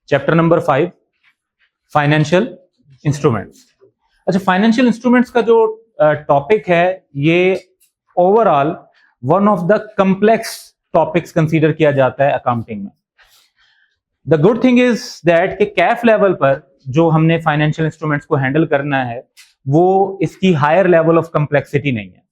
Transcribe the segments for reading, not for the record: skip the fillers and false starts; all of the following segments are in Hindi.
Chapter number 5 financial instruments. अच्छा, फाइनेंशियल इंस्ट्रूमेंट्स का जो टॉपिक है ये overall one of the complex topics consider किया जाता है अकाउंटिंग में। The good thing is that कि कैफ लेवल पर जो हमने फाइनेंशियल इंस्ट्रूमेंट्स को हैंडल करना है वो इसकी हायर लेवल ऑफ कॉम्प्लेक्सिटी नहीं है।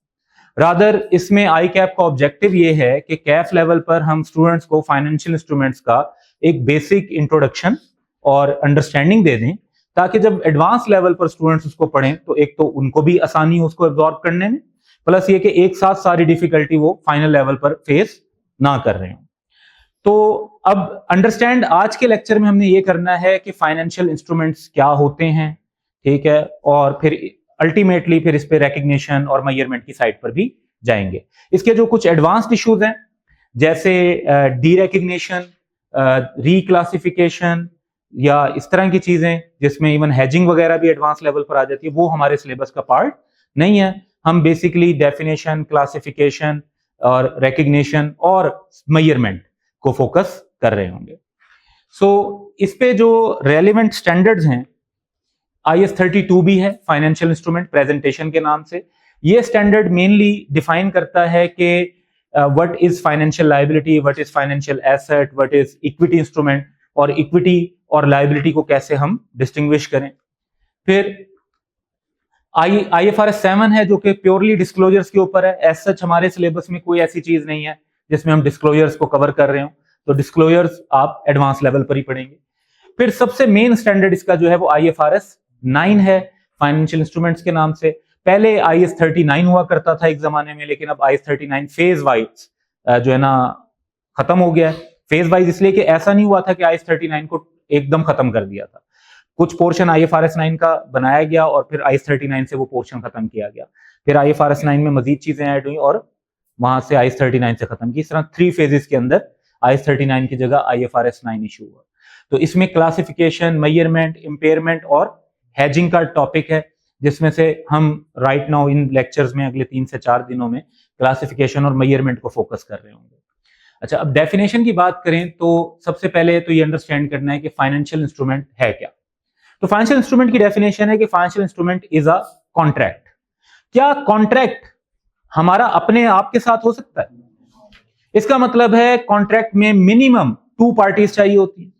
रादर इसमें आई कैप का ऑब्जेक्टिव ये है कि कैफ लेवल पर हम स्टूडेंट्स को फाइनेंशियल इंस्ट्रूमेंट्स का एक बेसिक इंट्रोडक्शन और अंडरस्टैंडिंग दे दें, ताकि जब एडवांस लेवल पर स्टूडेंट्स उसको पढ़ें तो एक तो उनको भी आसानी हो उसको एब्जॉर्ब करने में, प्लस ये कि एक साथ सारी डिफिकल्टी वो फाइनल लेवल पर फेस ना कर रहे हो। तो अब अंडरस्टैंड आज के लेक्चर में हमने ये करना है कि फाइनेंशियल इंस्ट्रूमेंट्स क्या होते हैं, ठीक है, और फिर अल्टीमेटली फिर इस पे रिकग्निशन और मेजरमेंट की साइड पर भी जाएंगे। इसके जो कुछ एडवांस्ड इश्यूज हैं जैसे डी रिकग्निशन, रिक्लासिफिकेशन या इस तरह की चीजें जिसमें इवन हैजिंग वगैरह भी एडवांस लेवल पर आ जाती है, वो हमारे सिलेबस का पार्ट नहीं है। हम बेसिकली डेफिनेशन, क्लासिफिकेशन और रिकग्निशन और मेजरमेंट को फोकस कर रहे होंगे। सो इस पे जो रेलिवेंट स्टैंडर्ड्स हैं, IS 32 भी है फाइनेंशियल इंस्ट्रूमेंट प्रेजेंटेशन के नाम से। ये स्टैंडर्ड मेनली डिफाइन करता है कि what is financial liability, what is financial asset, what is equity instrument, और इक्विटी और लायबिलिटी को कैसे हम डिस्टिंग्विश करें। फिर IFRS 7 है जो कि प्योरली डिस्क्लोजर्स के ऊपर है। एज सच हमारे सिलेबस में कोई ऐसी चीज नहीं है जिसमें हम डिस्क्लोजर्स को कवर कर रहे हो, तो डिस्क्लोजर्स आप एडवांस लेवल पर ही पढ़ेंगे। फिर सबसे मेन स्टैंडर्ड इसका जो है वो IFRS 9 है फाइनेंशियल इंस्ट्रूमेंट्स के नाम से। पहले IS 39 हुआ करता था एक जमाने में, लेकिन अब IS 39 फेज वाइज जो है ना खत्म हो गया है। फेज वाइज इसलिए कि ऐसा नहीं हुआ था कि IS 39 को एकदम खत्म कर दिया था। कुछ पोर्शन IFRS 9 का बनाया गया और फिर IS 39 से वो पोर्शन खत्म किया गया, फिर IFRS 9 में मजीद चीजें ऐड हुई और वहां से IS 39 से खत्म की। इस तरह 3 फेजेस के अंदर IS 39 की जगह IFRS 9 इशू हुआ। तो इसमें क्लासिफिकेशन, मेजरमेंट, इंपेयरमेंट और हैजिंग का टॉपिक है, जिसमें से हम राइट नाउ इन लेक्चर्स में अगले 3 से 4 दिनों में क्लासिफिकेशन और मेजरमेंट को फोकस कर रहे होंगे। अच्छा, अब डेफिनेशन की बात करें तो सबसे पहले तो ये अंडरस्टैंड करना है कि फाइनेंशियल इंस्ट्रूमेंट है क्या। तो फाइनेंशियल इंस्ट्रूमेंट की डेफिनेशन है कि financial instrument is a contract. क्या कॉन्ट्रैक्ट हमारा अपने आप के साथ हो सकता है? इसका मतलब है कॉन्ट्रैक्ट में मिनिमम 2 पार्टीज चाहिए होती है।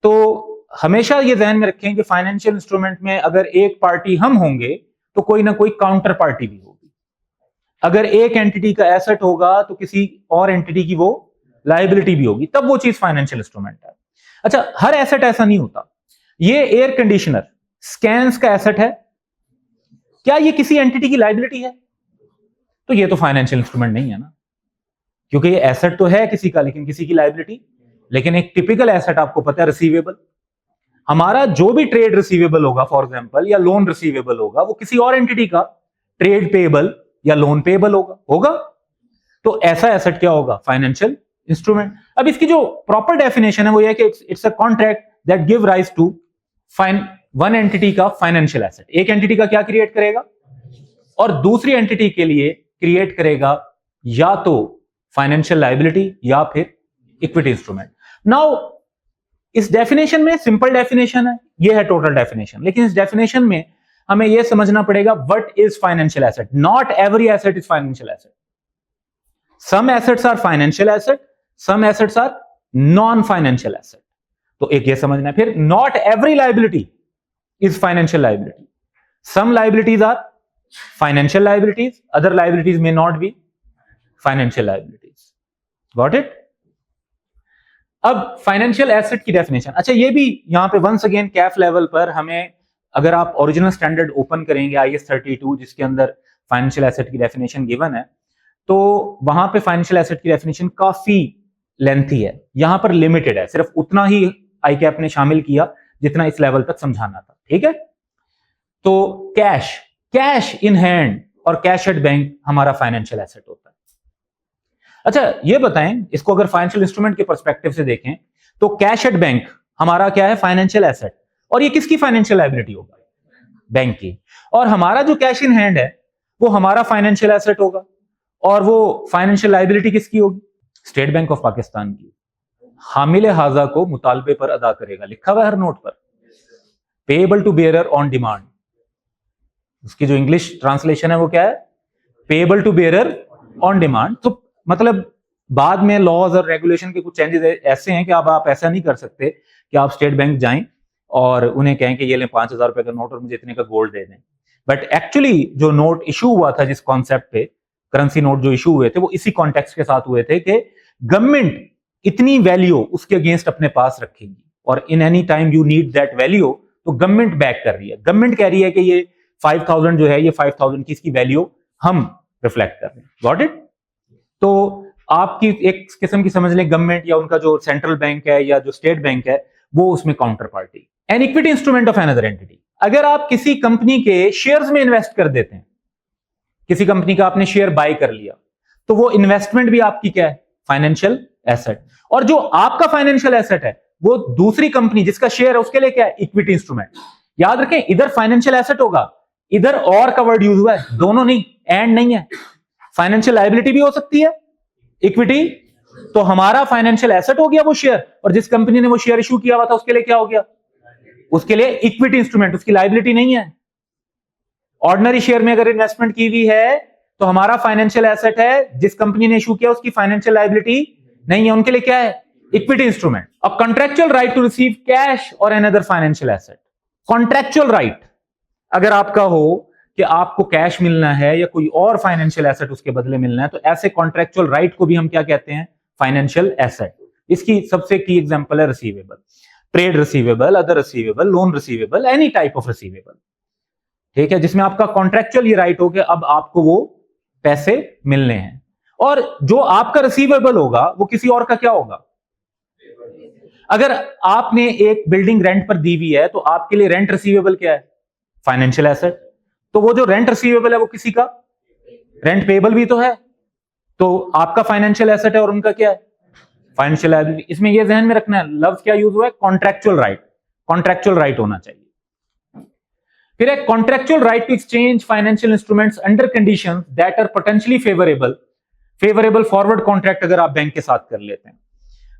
तो हमेशा ये ध्यान में रखें कि फाइनेंशियल इंस्ट्रूमेंट में अगर एक पार्टी हम होंगे तो कोई ना कोई काउंटर पार्टी भी होगी। अगर एक एंटिटी का एसेट होगा तो किसी और एंटिटी की वो लायबिलिटी भी होगी, तब वो चीज फाइनेंशियल इंस्ट्रूमेंट है। अच्छा, हर एसेट ऐसा नहीं होता। ये एयर कंडीशनर स्कैंस का एसेट है, क्या ये किसी एंटिटी की लायबिलिटी है? तो ये तो फाइनेंशियल इंस्ट्रूमेंट नहीं है ना, क्योंकि ये एसेट तो है किसी का लेकिन किसी की लायबिलिटी। लेकिन एक टिपिकल एसेट आपको पता है रिसीवेबल, हमारा जो भी ट्रेड रिसीवेबल होगा फॉर एग्जांपल या लोन रिसीवेबल होगा, वो किसी और एंटिटी का ट्रेड पेएबल या लोन पेएबल होगा। तो ऐसा एसेट क्या होगा? Financial instrument. अब इसकी जो प्रॉपर डेफिनेशन है वो ये है कि it's a contract that give rise to one entity का फाइनेंशियल एसेट। एक एंटिटी का क्या क्रिएट करेगा और दूसरी एंटिटी के लिए क्रिएट करेगा या तो फाइनेंशियल लायबिलिटी या फिर इक्विटी इंस्ट्रूमेंट। नाउ इस डेफिनेशन में सिंपल डेफिनेशन है, ये है टोटल डेफिनेशन, लेकिन इस डेफिनेशन में हमें यह समझना पड़ेगा what is financial asset. Not every asset is financial asset. Some assets are financial asset, some assets are non financial asset. तो एक ये समझना है। फिर not every liability is financial liability. Some liabilities are financial liabilities, other liabilities may not be financial liabilities. Got it? अब फाइनेंशियल एसेट की डेफिनेशन। अच्छा, ये भी यहां पे वंस अगेन कैफ लेवल पर हमें, अगर आप ओरिजिनल स्टैंडर्ड ओपन करेंगे IS 32 जिसके अंदर फाइनेंशियल एसेट की डेफिनेशन गिवन है, तो वहां पे फाइनेंशियल एसेट की डेफिनेशन काफी लेंथी है। यहां पर लिमिटेड है, सिर्फ उतना ही आई कैप ने शामिल किया जितना इस लेवल तक समझाना था, ठीक है। तो कैश इन हैंड और कैश एट बैंक हमारा फाइनेंशियल एसेट होता है। अच्छा, ये बताएं, इसको अगर फाइनेंशियल इंस्ट्रूमेंट के पर्सपेक्टिव से देखें तो कैश एट बैंक हमारा क्या है? Financial asset. और ये किसकी फाइनेंशियल लायबिलिटी होगा? बैंक की। और हमारा जो कैश इन हैंड है वो हमारा फाइनेंशियल एसेट होगा, और वो फाइनेंशियल लायबिलिटी किसकी होगी? स्टेट बैंक ऑफ पाकिस्तान की। हामिले हाजा को मुतालबे पर अदा करेगा, लिखा हुआ है हर नोट पर। Payable to bearer on demand, उसकी जो इंग्लिश ट्रांसलेशन है वो क्या है, payable to bearer on demand. तो मतलब बाद में लॉज और रेगुलेशन के कुछ चेंजेस ऐसे हैं कि अब आप ऐसा नहीं कर सकते कि आप स्टेट बैंक जाएं और उन्हें कहें कि ये ले 5,000 रुपए का नोट और मुझे इतने का गोल्ड दे दें। बट एक्चुअली जो नोट इशू हुआ था, जिस कॉन्सेप्ट पे करेंसी नोट जो इशू हुए थे, वो इसी कॉन्टेक्स्ट के साथ हुए थे कि गवर्नमेंट इतनी वैल्यू उसके अगेंस्ट अपने पास रखेगी और in any time you need that value, तो गवर्नमेंट बैक कर रही है। गवर्नमेंट कह रही है कि ये 5,000 जो है, ये 5,000 की इसकी वैल्यू हम रिफ्लेक्ट कर रहे हैं। Got it? तो आपकी एक किस्म की समझ लें गवर्नमेंट या उनका जो सेंट्रल बैंक है या जो स्टेट बैंक है, वो उसमें counter party. An equity instrument of another entity, अगर आप किसी कंपनी के शेयर्स में इन्वेस्ट कर देते हैं, किसी कंपनी का आपने शेयर बाय कर लिया, तो वो इन्वेस्टमेंट भी आपकी क्या है, फाइनेंशियल एसेट। और जो आपका फाइनेंशियल एसेट है वो दूसरी कंपनी जिसका शेयर है उसके लिए क्या है, इक्विटी इंस्ट्रूमेंट। याद रखें, इधर फाइनेंशियल एसेट होगा, इधर और का वर्ड यूज हुआ है, दोनों नहीं, एंड नहीं है। फाइनेंशियल लायबिलिटी भी हो सकती है, इक्विटी। तो हमारा फाइनेंशियल एसेट हो गया वो शेयर, और जिस कंपनी ने वो शेयर इशू किया हुआ था उसके लिए क्या हो गया, उसके लिए इक्विटी इंस्ट्रूमेंट, उसकी लायबिलिटी नहीं है। ऑर्डिनरी शेयर में अगर इन्वेस्टमेंट की हुई है तो हमारा फाइनेंशियल एसेट है, जिस कंपनी ने इशू किया उसकी फाइनेंशियल लायबिलिटी नहीं है, उनके लिए क्या है, equity instrument. A contractual right to receive cash और another financial asset. Contractual right अगर आपका हो कि आपको कैश मिलना है या कोई और फाइनेंशियल एसेट उसके बदले मिलना है, तो ऐसे कॉन्ट्रेक्चुअल राइट को भी हम क्या कहते हैं, फाइनेंशियल एसेट। इसकी सबसे की एग्जांपल है receivable, trade receivable, other receivable, loan receivable, any type of receivable. ठीक है, जिसमें आपका कॉन्ट्रेक्चुअल ये राइट हो कि अब आपको वो पैसे मिलने हैं। और जो आपका रिसीवेबल होगा वो किसी और का क्या होगा। अगर आपने एक बिल्डिंग रेंट पर दी हुई है तो आपके लिए रेंट रिसीवेबल क्या है, फाइनेंशियल एसेट। तो वो जो रेंट रिसीवेबल है वो किसी का, रेंट पेएबल भी तो है, तो आपका फाइनेंशियल एसेट है और उनका क्या है, फाइनेंशियल लायबिलिटी। इसमें ये ध्यान में रखना है, लफ्ज क्या यूज हुआ है, कॉन्ट्रेक्चुअल राइट। कॉन्ट्रेक्चुअल राइट होना चाहिए। फिर एक contractual right to exchange financial instruments under conditions that are potentially favourable. Favourable forward contract अगर आप बैंक के साथ कर लेते हैं।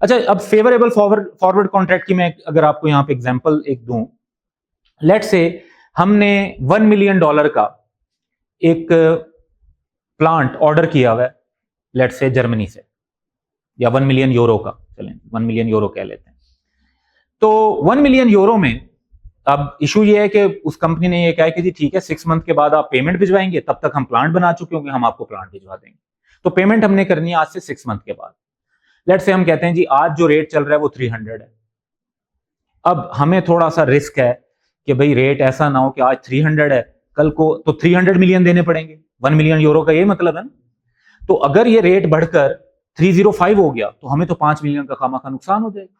अच्छा, अब फेवरेबल फॉरवर्ड कॉन्ट्रैक्ट की मैं अगर आपको यहां पे एग्जांपल एक दूं, लेट से हमने $1 मिलियन का एक प्लांट ऑर्डर किया हुआ है, लेट से जर्मनी से, या 1 मिलियन यूरो का, चलें 1 मिलियन यूरो कह लेते हैं। तो 1 मिलियन यूरो में अब इशू ये है कि उस कंपनी ने ये कहा कि जी ठीक है, 6 मंथ के बाद आप पेमेंट भिजवाएंगे, तब तक हम प्लांट बना चुके होंगे, हम आपको प्लांट भिजवा देंगे। तो पेमेंट हमने करनी है आज से 6 मंथ के बाद। लेट से हम कहते हैं जी आज जो रेट चल रहा है वो 300 है। अब हमें थोड़ा सा रिस्क है कि भाई रेट ऐसा ना हो कि आज 300 है, कल को तो 300 मिलियन देने पड़ेंगे। 1 मिलियन यूरो का ये मतलब है ना। तो अगर ये रेट बढ़कर 305 हो गया तो हमें तो 5 मिलियन का खामा खा नुकसान हो जाएगा,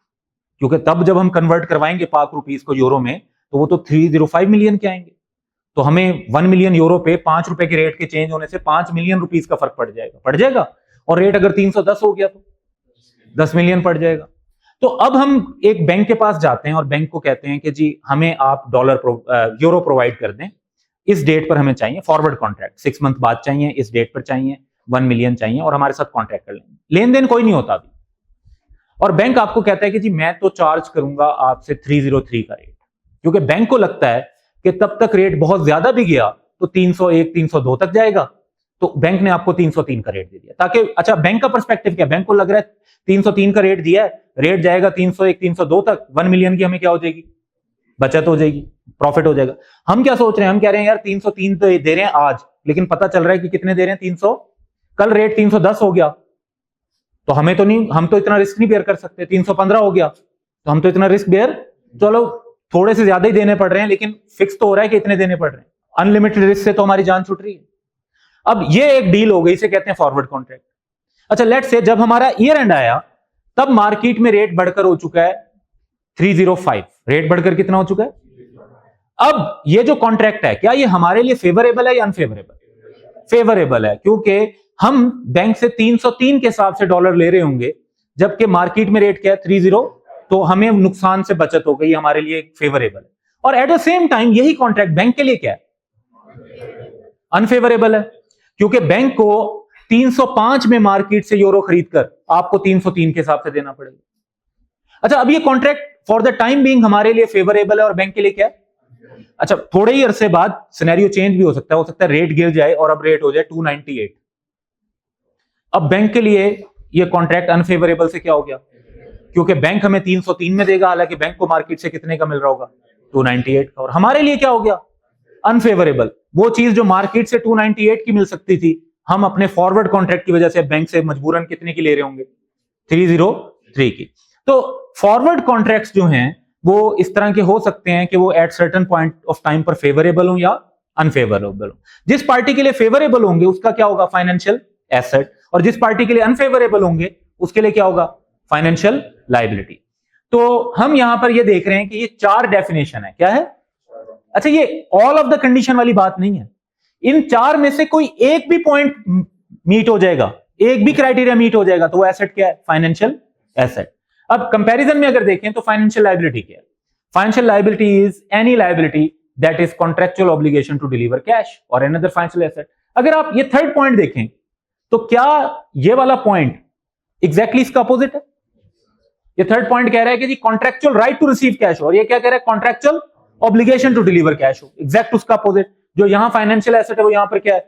क्योंकि तब जब हम कन्वर्ट करवाएंगे पाक रुपीस को यूरो में तो वो तो 305 मिलियन के आएंगे। तो हमें 1 मिलियन यूरो पे 5 रुपए के रेट के चेंज होने से 5 मिलियन रुपीस का फर्क पड़ जाएगा। और रेट अगर 310 हो गया तो 10 मिलियन पड़ जाएगा। तो अब हम एक बैंक के पास जाते हैं और बैंक को कहते हैं कि जी हमें आप यूरो प्रोवाइड कर दें, इस डेट पर हमें चाहिए फॉरवर्ड कॉन्ट्रैक्ट, 6 मंथ बाद चाहिए, इस डेट पर चाहिए, 1 मिलियन चाहिए और हमारे साथ कॉन्ट्रैक्ट कर लेंगे। लेन देन कोई नहीं होता अभी, और बैंक आपको कहता है कि जी मैं तो चार्ज करूंगा आपसे 303 का रेट, क्योंकि बैंक को लगता है कि तब तक रेट बहुत ज्यादा भी गया तो 301 302 तक जाएगा, तो बैंक ने आपको 303 का रेट दे दिया ताकि, अच्छा बैंक का पर्सपेक्टिव क्या, बैंक को लग रहा है 303 का रेट दिया है, रेट जाएगा 301 302 तक, 1 मिलियन की हमें क्या हो जाएगी, बचत हो जाएगी, प्रॉफिट हो जाएगा। हम क्या सोच रहे हैं, हम कह रहे हैं यार 303 तो दे रहे हैं आज, लेकिन पता चल रहा है कि कितने दे रहे हैं, 300, कल रेट 310 हो गया तो हमें तो नहीं, हम तो इतना रिस्क नहीं बेयर कर सकते। 315 हो गया तो हम तो इतना रिस्क बेयर, चलो थोड़े से ज्यादा ही देने पड़ रहे हैं, लेकिन फिक्स तो हो रहा है कि इतने देने पड़ रहे हैं। अनलिमिटेड रिस्क से तो हमारी जान छूट रही है। अब ये एक डील हो गई, इसे कहते हैं फॉरवर्ड कॉन्ट्रैक्ट। अच्छा लेट्स से जब हमारा ईयर एंड आया तब मार्केट में रेट बढ़कर हो चुका है 305, रेट बढ़कर कितना हो चुका है। अब ये जो कॉन्ट्रैक्ट है क्या ये हमारे लिए फेवरेबल है या अनफेवरेबल, फेवरेबल है, क्योंकि हम बैंक से 303 के हिसाब से डॉलर ले रहे होंगे, जबकि मार्केट में रेट क्या है 30, तो हमें नुकसान से बचत हो गई, हमारे लिए फेवरेबल है। और एट द सेम टाइम यही कॉन्ट्रैक्ट बैंक के लिए क्या है, अनफेवरेबल है, क्योंकि बैंक को 305 में मार्केट से यूरो खरीदकर आपको 303 के हिसाब से देना पड़ेगा। अच्छा, अब ये contract for the time being हमारे लिए फेवरेबल है और बैंक के लिए क्या है? अच्छा, थोड़े ही अरसे बाद सिनेरियो चेंज भी हो सकता है रेट गिर जाए और अब रेट हो जाए 298। अब बैंक के लिए ये कॉन्ट्रैक्ट अनफेवरेबल से क्या हो गया? क्योंकि बैंक हमें 303 में देगा, हालांकि बैंक को मार्केट से कितने का मिल रहा होगा? 298 का। और हमारे लिए क्या हो गया? अनफेवरेबल। वो चीज जो मार्केट से 298 की मिल सकती थी, हम अपने फॉरवर्ड कॉन्ट्रैक्ट की वजह से बैंक से मजबूरन कितने की ले रहे होंगे? 303 की। तो फॉरवर्ड कॉन्ट्रैक्ट्स जो हैं वो इस तरह के हो सकते हैं कि वो at certain point of time पर फेवरेबल हो या अनफेवरेबल हो। जिस पार्टी के लिए फेवरेबल होंगे उसका क्या होगा? Financial asset. और जिस पार्टी के लिए अनफेवरेबल होंगे उसके लिए क्या होगा? Financial liability. तो हम यहां पर ये देख रहे हैं कि ये 4 डेफिनेशन है। क्या है? अच्छा, ये ऑल ऑफ द कंडीशन वाली बात नहीं है। इन 4 में से कोई एक भी पॉइंट मीट हो जाएगा, एक भी क्राइटेरिया मीट हो जाएगा तो वो एसेट क्या है? Financial asset. अब कंपैरिजन में अगर देखें तो फाइनेंशियल लायबिलिटी क्या है? Financial liability is any liability that is contractual obligation to deliver cash और अनदर फाइनेंशियल एसेट। अगर आप ये थर्ड पॉइंट देखें तो क्या ये वाला पॉइंट एग्जैक्टली इसका अपोजिट है? ये थर्ड पॉइंट कह रहा है कि जी contractual right to receive cash हो, और ये क्या कह रहा है? Contractual obligation to deliver cash हो। एग्जैक्ट उसका अपोजिट। जो यहां फाइनेंशियल एसेट है वो यहां पर क्या है?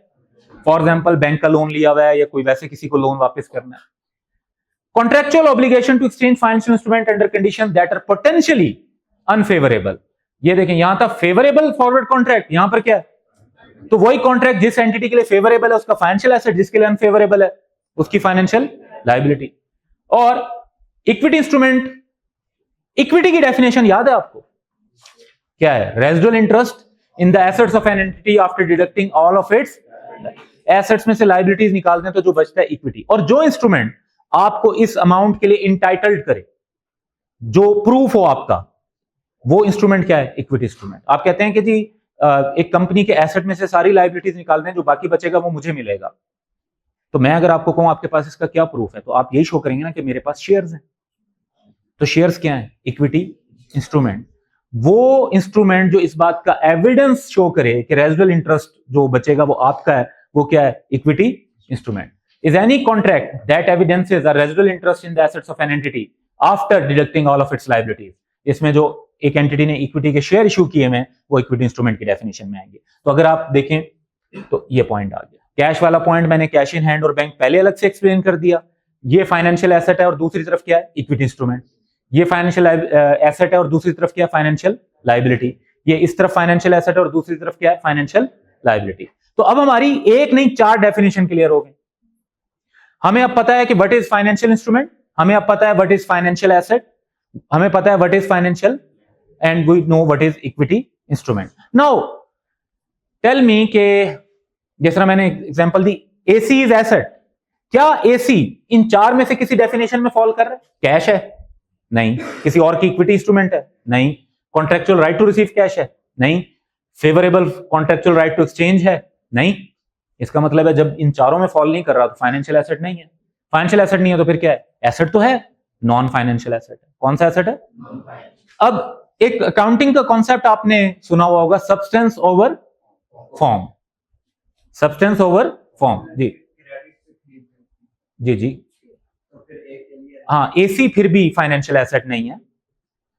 फॉर एग्जाम्पल बैंक का लोन लिया हुआ है या कोई वैसे किसी को लोन वापस करना है। Contractual obligation to exchange financial instrument under condition that are potentially unfavourable. ये देखें, यहां था फेवरेबल फॉरवर्ड कॉन्ट्रैक्ट, यहां पर क्या है? तो वही कॉन्ट्रैक्ट जिस एंटिटी के लिए फेवरेबल है उसका फाइनेंशियल एसेट, जिसके लिए अनफेवरेबल है उसकी फाइनेंशियल लायबिलिटी। और इक्विटी इंस्ट्रूमेंट, इक्विटी की डेफिनेशन याद है आपको? क्या है? Residual interest in the assets of an entity after deducting all of its assets में से लायबिलिटीज निकालते हैं तो जो बचता है इक्विटी। और जो इंस्ट्रूमेंट आपको इस अमाउंट के लिए इंटाइटल्ड करे, जो प्रूफ हो आपका, वो इंस्ट्रूमेंट क्या है? Equity instrument. आप कहते हैं कि जी एक कंपनी के एसेट में से सारी लायबिलिटीज निकाल दें, जो बाकी बचेगा वो मुझे मिलेगा। तो मैं अगर आपको कहूं आपके पास इसका क्या प्रूफ है, तो आप यही शो करेंगे ना कि मेरे पास शेयर्स हैं। तो शेयर्स क्या है? Equity instrument. वो इंस्ट्रूमेंट जो इस बात का एविडेंस शो करे कि रेजिडुअल इंटरेस्ट जो बचेगा वो आपका है, वो क्या है? Equity instrument. Is any contract that evidences a residual interest in the assets of an entity after deducting all of its liabilities. इसमें जो एक एंटिटी ने इक्विटी के शेयर इशू किए हैं वो इक्विटी इंस्ट्रूमेंट की डेफिनेशन में आएंगे। तो अगर आप देखें तो ये पॉइंट आ गया। कैश वाला पॉइंट मैंने कैश इन हैंड और बैंक पहले अलग से एक्सप्लेन कर दिया। ये फाइनेंशियल एसेट है और दूसरी तरफ क्या है? Equity instrument. ये फाइनेंशियल एसेट है और दूसरी तरफ क्या है? Financial liability. ये इस तरफ फाइनेंशियल एसेट है और दूसरी तरफ क्या है? Financial liability. तो अब हमारी एक नहीं 4 डेफिनेशन क्लियर हो गई। हमें अब पता है कि व्हाट इज फाइनेंशियल इंस्ट्रूमेंट, हमें अब पता है व्हाट इज फाइनेंशियल एसेट, हमें पता है what is financial, and we know what is equity instrument. Now tell me के जिस तरह मैंने एग्जांपल दी, एसी इज एसेट। क्या एसी इन 4 में से किसी डेफिनेशन में फॉल कर रहा है? कैश है? नहीं। किसी और की इक्विटी इंस्ट्रूमेंट है? नहीं। Contractual right to receive cash है? नहीं। Favourable contractual right to exchange है? नहीं। इसका मतलब है जब इन चारों में फॉल नहीं कर रहा तो फाइनेंशियल एसेट नहीं है। फाइनेंशियल एसेट नहीं है तो फिर क्या है? एसेट तो है, नॉन फाइनेंशियल एसेट है। कौन सा एसेट है? अब एक अकाउंटिंग का कॉन्सेप्ट आपने सुना हुआ होगा, substance over form. Substance over form. जी जी जी हाँ, एसी फिर भी फाइनेंशियल एसेट नहीं है।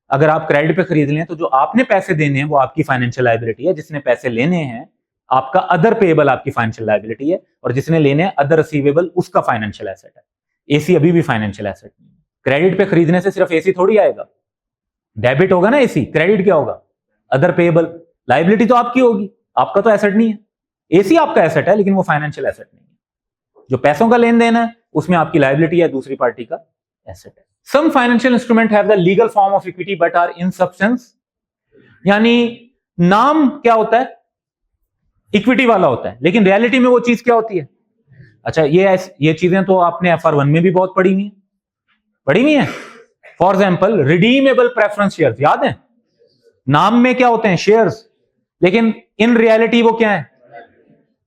अगर आप क्रेडिट पे खरीद लें तो जो आपने पैसे देने हैं वो आपकी फाइनेंशियल लायबिलिटी है, जिसने पैसे लेने हैं आपका अदर पेएबल आपकी फाइनेंशियल लायबिलिटी है, और जिसने लेने हैं अदर रिसीवेबल उसका फाइनेंशियल एसेट है। एसी अभी भी फाइनेंशियल एसेट नहीं है। क्रेडिट पे खरीदने से सिर्फ एसी थोड़ी आएगा, डेबिट होगा ना एसी, क्रेडिट क्या होगा? Other payable. लायबिलिटी तो आपकी होगी, आपका तो एसेट नहीं है। एसी आपका एसेट है लेकिन वो फाइनेंशियल एसेट नहीं है। जो पैसों का लेन देन है उसमें आपकी लायबिलिटी है, दूसरी पार्टी का एसेट है। Some financial instrument have the legal form of equity but are in substance, यानी नाम क्या होता है? इक्विटी वाला होता है, लेकिन रियलिटी में वो चीज क्या होती है? अच्छा, ये चीजें तो आपने FR1 में भी बहुत पढ़ी हुई है। For example redeemable preference shares, याद है? नाम में क्या होते हैं? शेयर्स, लेकिन इन रियलिटी वो क्या है?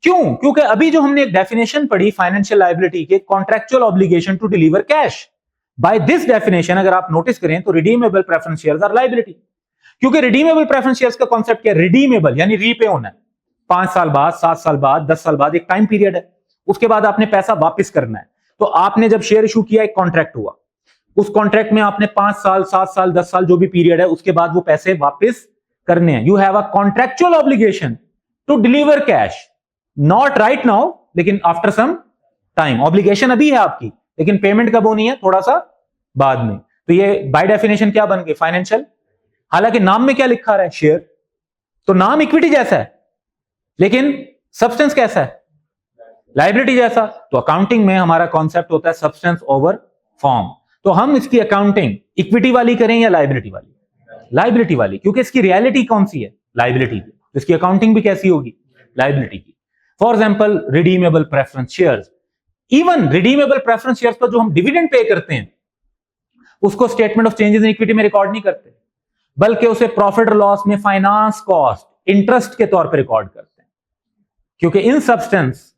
क्यों? क्योंकि अभी जो हमने एक डेफिनेशन पढ़ी फाइनेंशियल लायबिलिटी के, contractual obligation to deliver cash. By this definition अगर आप नोटिस करें तो redeemable preference shares are liability. क्योंकि रिडीमेबल प्रेफरेंस शेयर्स का कॉन्सेप्ट क्या है? रिडीमेबल यानी रीपे होना है। 5 साल बाद, 7 साल बाद, 10 साल बाद एक टाइम पीरियड है, उसके बाद आपने पैसा वापस करना है। तो आपने जब शेयर इशू किया, एक कॉन्ट्रैक्ट हुआ, उस कॉन्ट्रैक्ट में आपने 5 साल 7 साल 10 साल जो भी पीरियड है उसके बाद वो पैसे वापस करने हैं। You have a contractual obligation to deliver cash, not right now लेकिन आफ्टर सम टाइम। ऑब्लिगेशन अभी है आपकी, लेकिन पेमेंट कब होनी है, थोड़ा सा बाद में। तो ये बाय डेफिनेशन क्या बन गए, फाइनेंशियल। हालांकि नाम में क्या लिखा रहा है, शेयर, तो नाम इक्विटी जैसा है लेकिन सब्सटेंस कैसा है, लायबिलिटी जैसा। तो अकाउंटिंग में हमारा कॉन्सेप्ट होता है सब्सटेंस ओवर फॉर्म। तो हम इसकी अकाउंटिंग इक्विटी वाली करें या लायबिलिटी वाली, लायबिलिटी वाली, क्योंकि इसकी रियलिटी कौन सी है, लायबिलिटी की। तो इसकी अकाउंटिंग भी कैसी होगी, लायबिलिटी की। For example redeemable preference shares, even redeemable preference shares पर जो हम डिविडेंड पे करते हैं उसको statement of changes in equity में रिकॉर्ड नहीं करते, बल्कि उसे प्रॉफिट और लॉस में फाइनेंस कॉस्ट, इंटरेस्ट के तौर पर रिकॉर्ड करते हैं। क्योंकि इन सब्सटेंस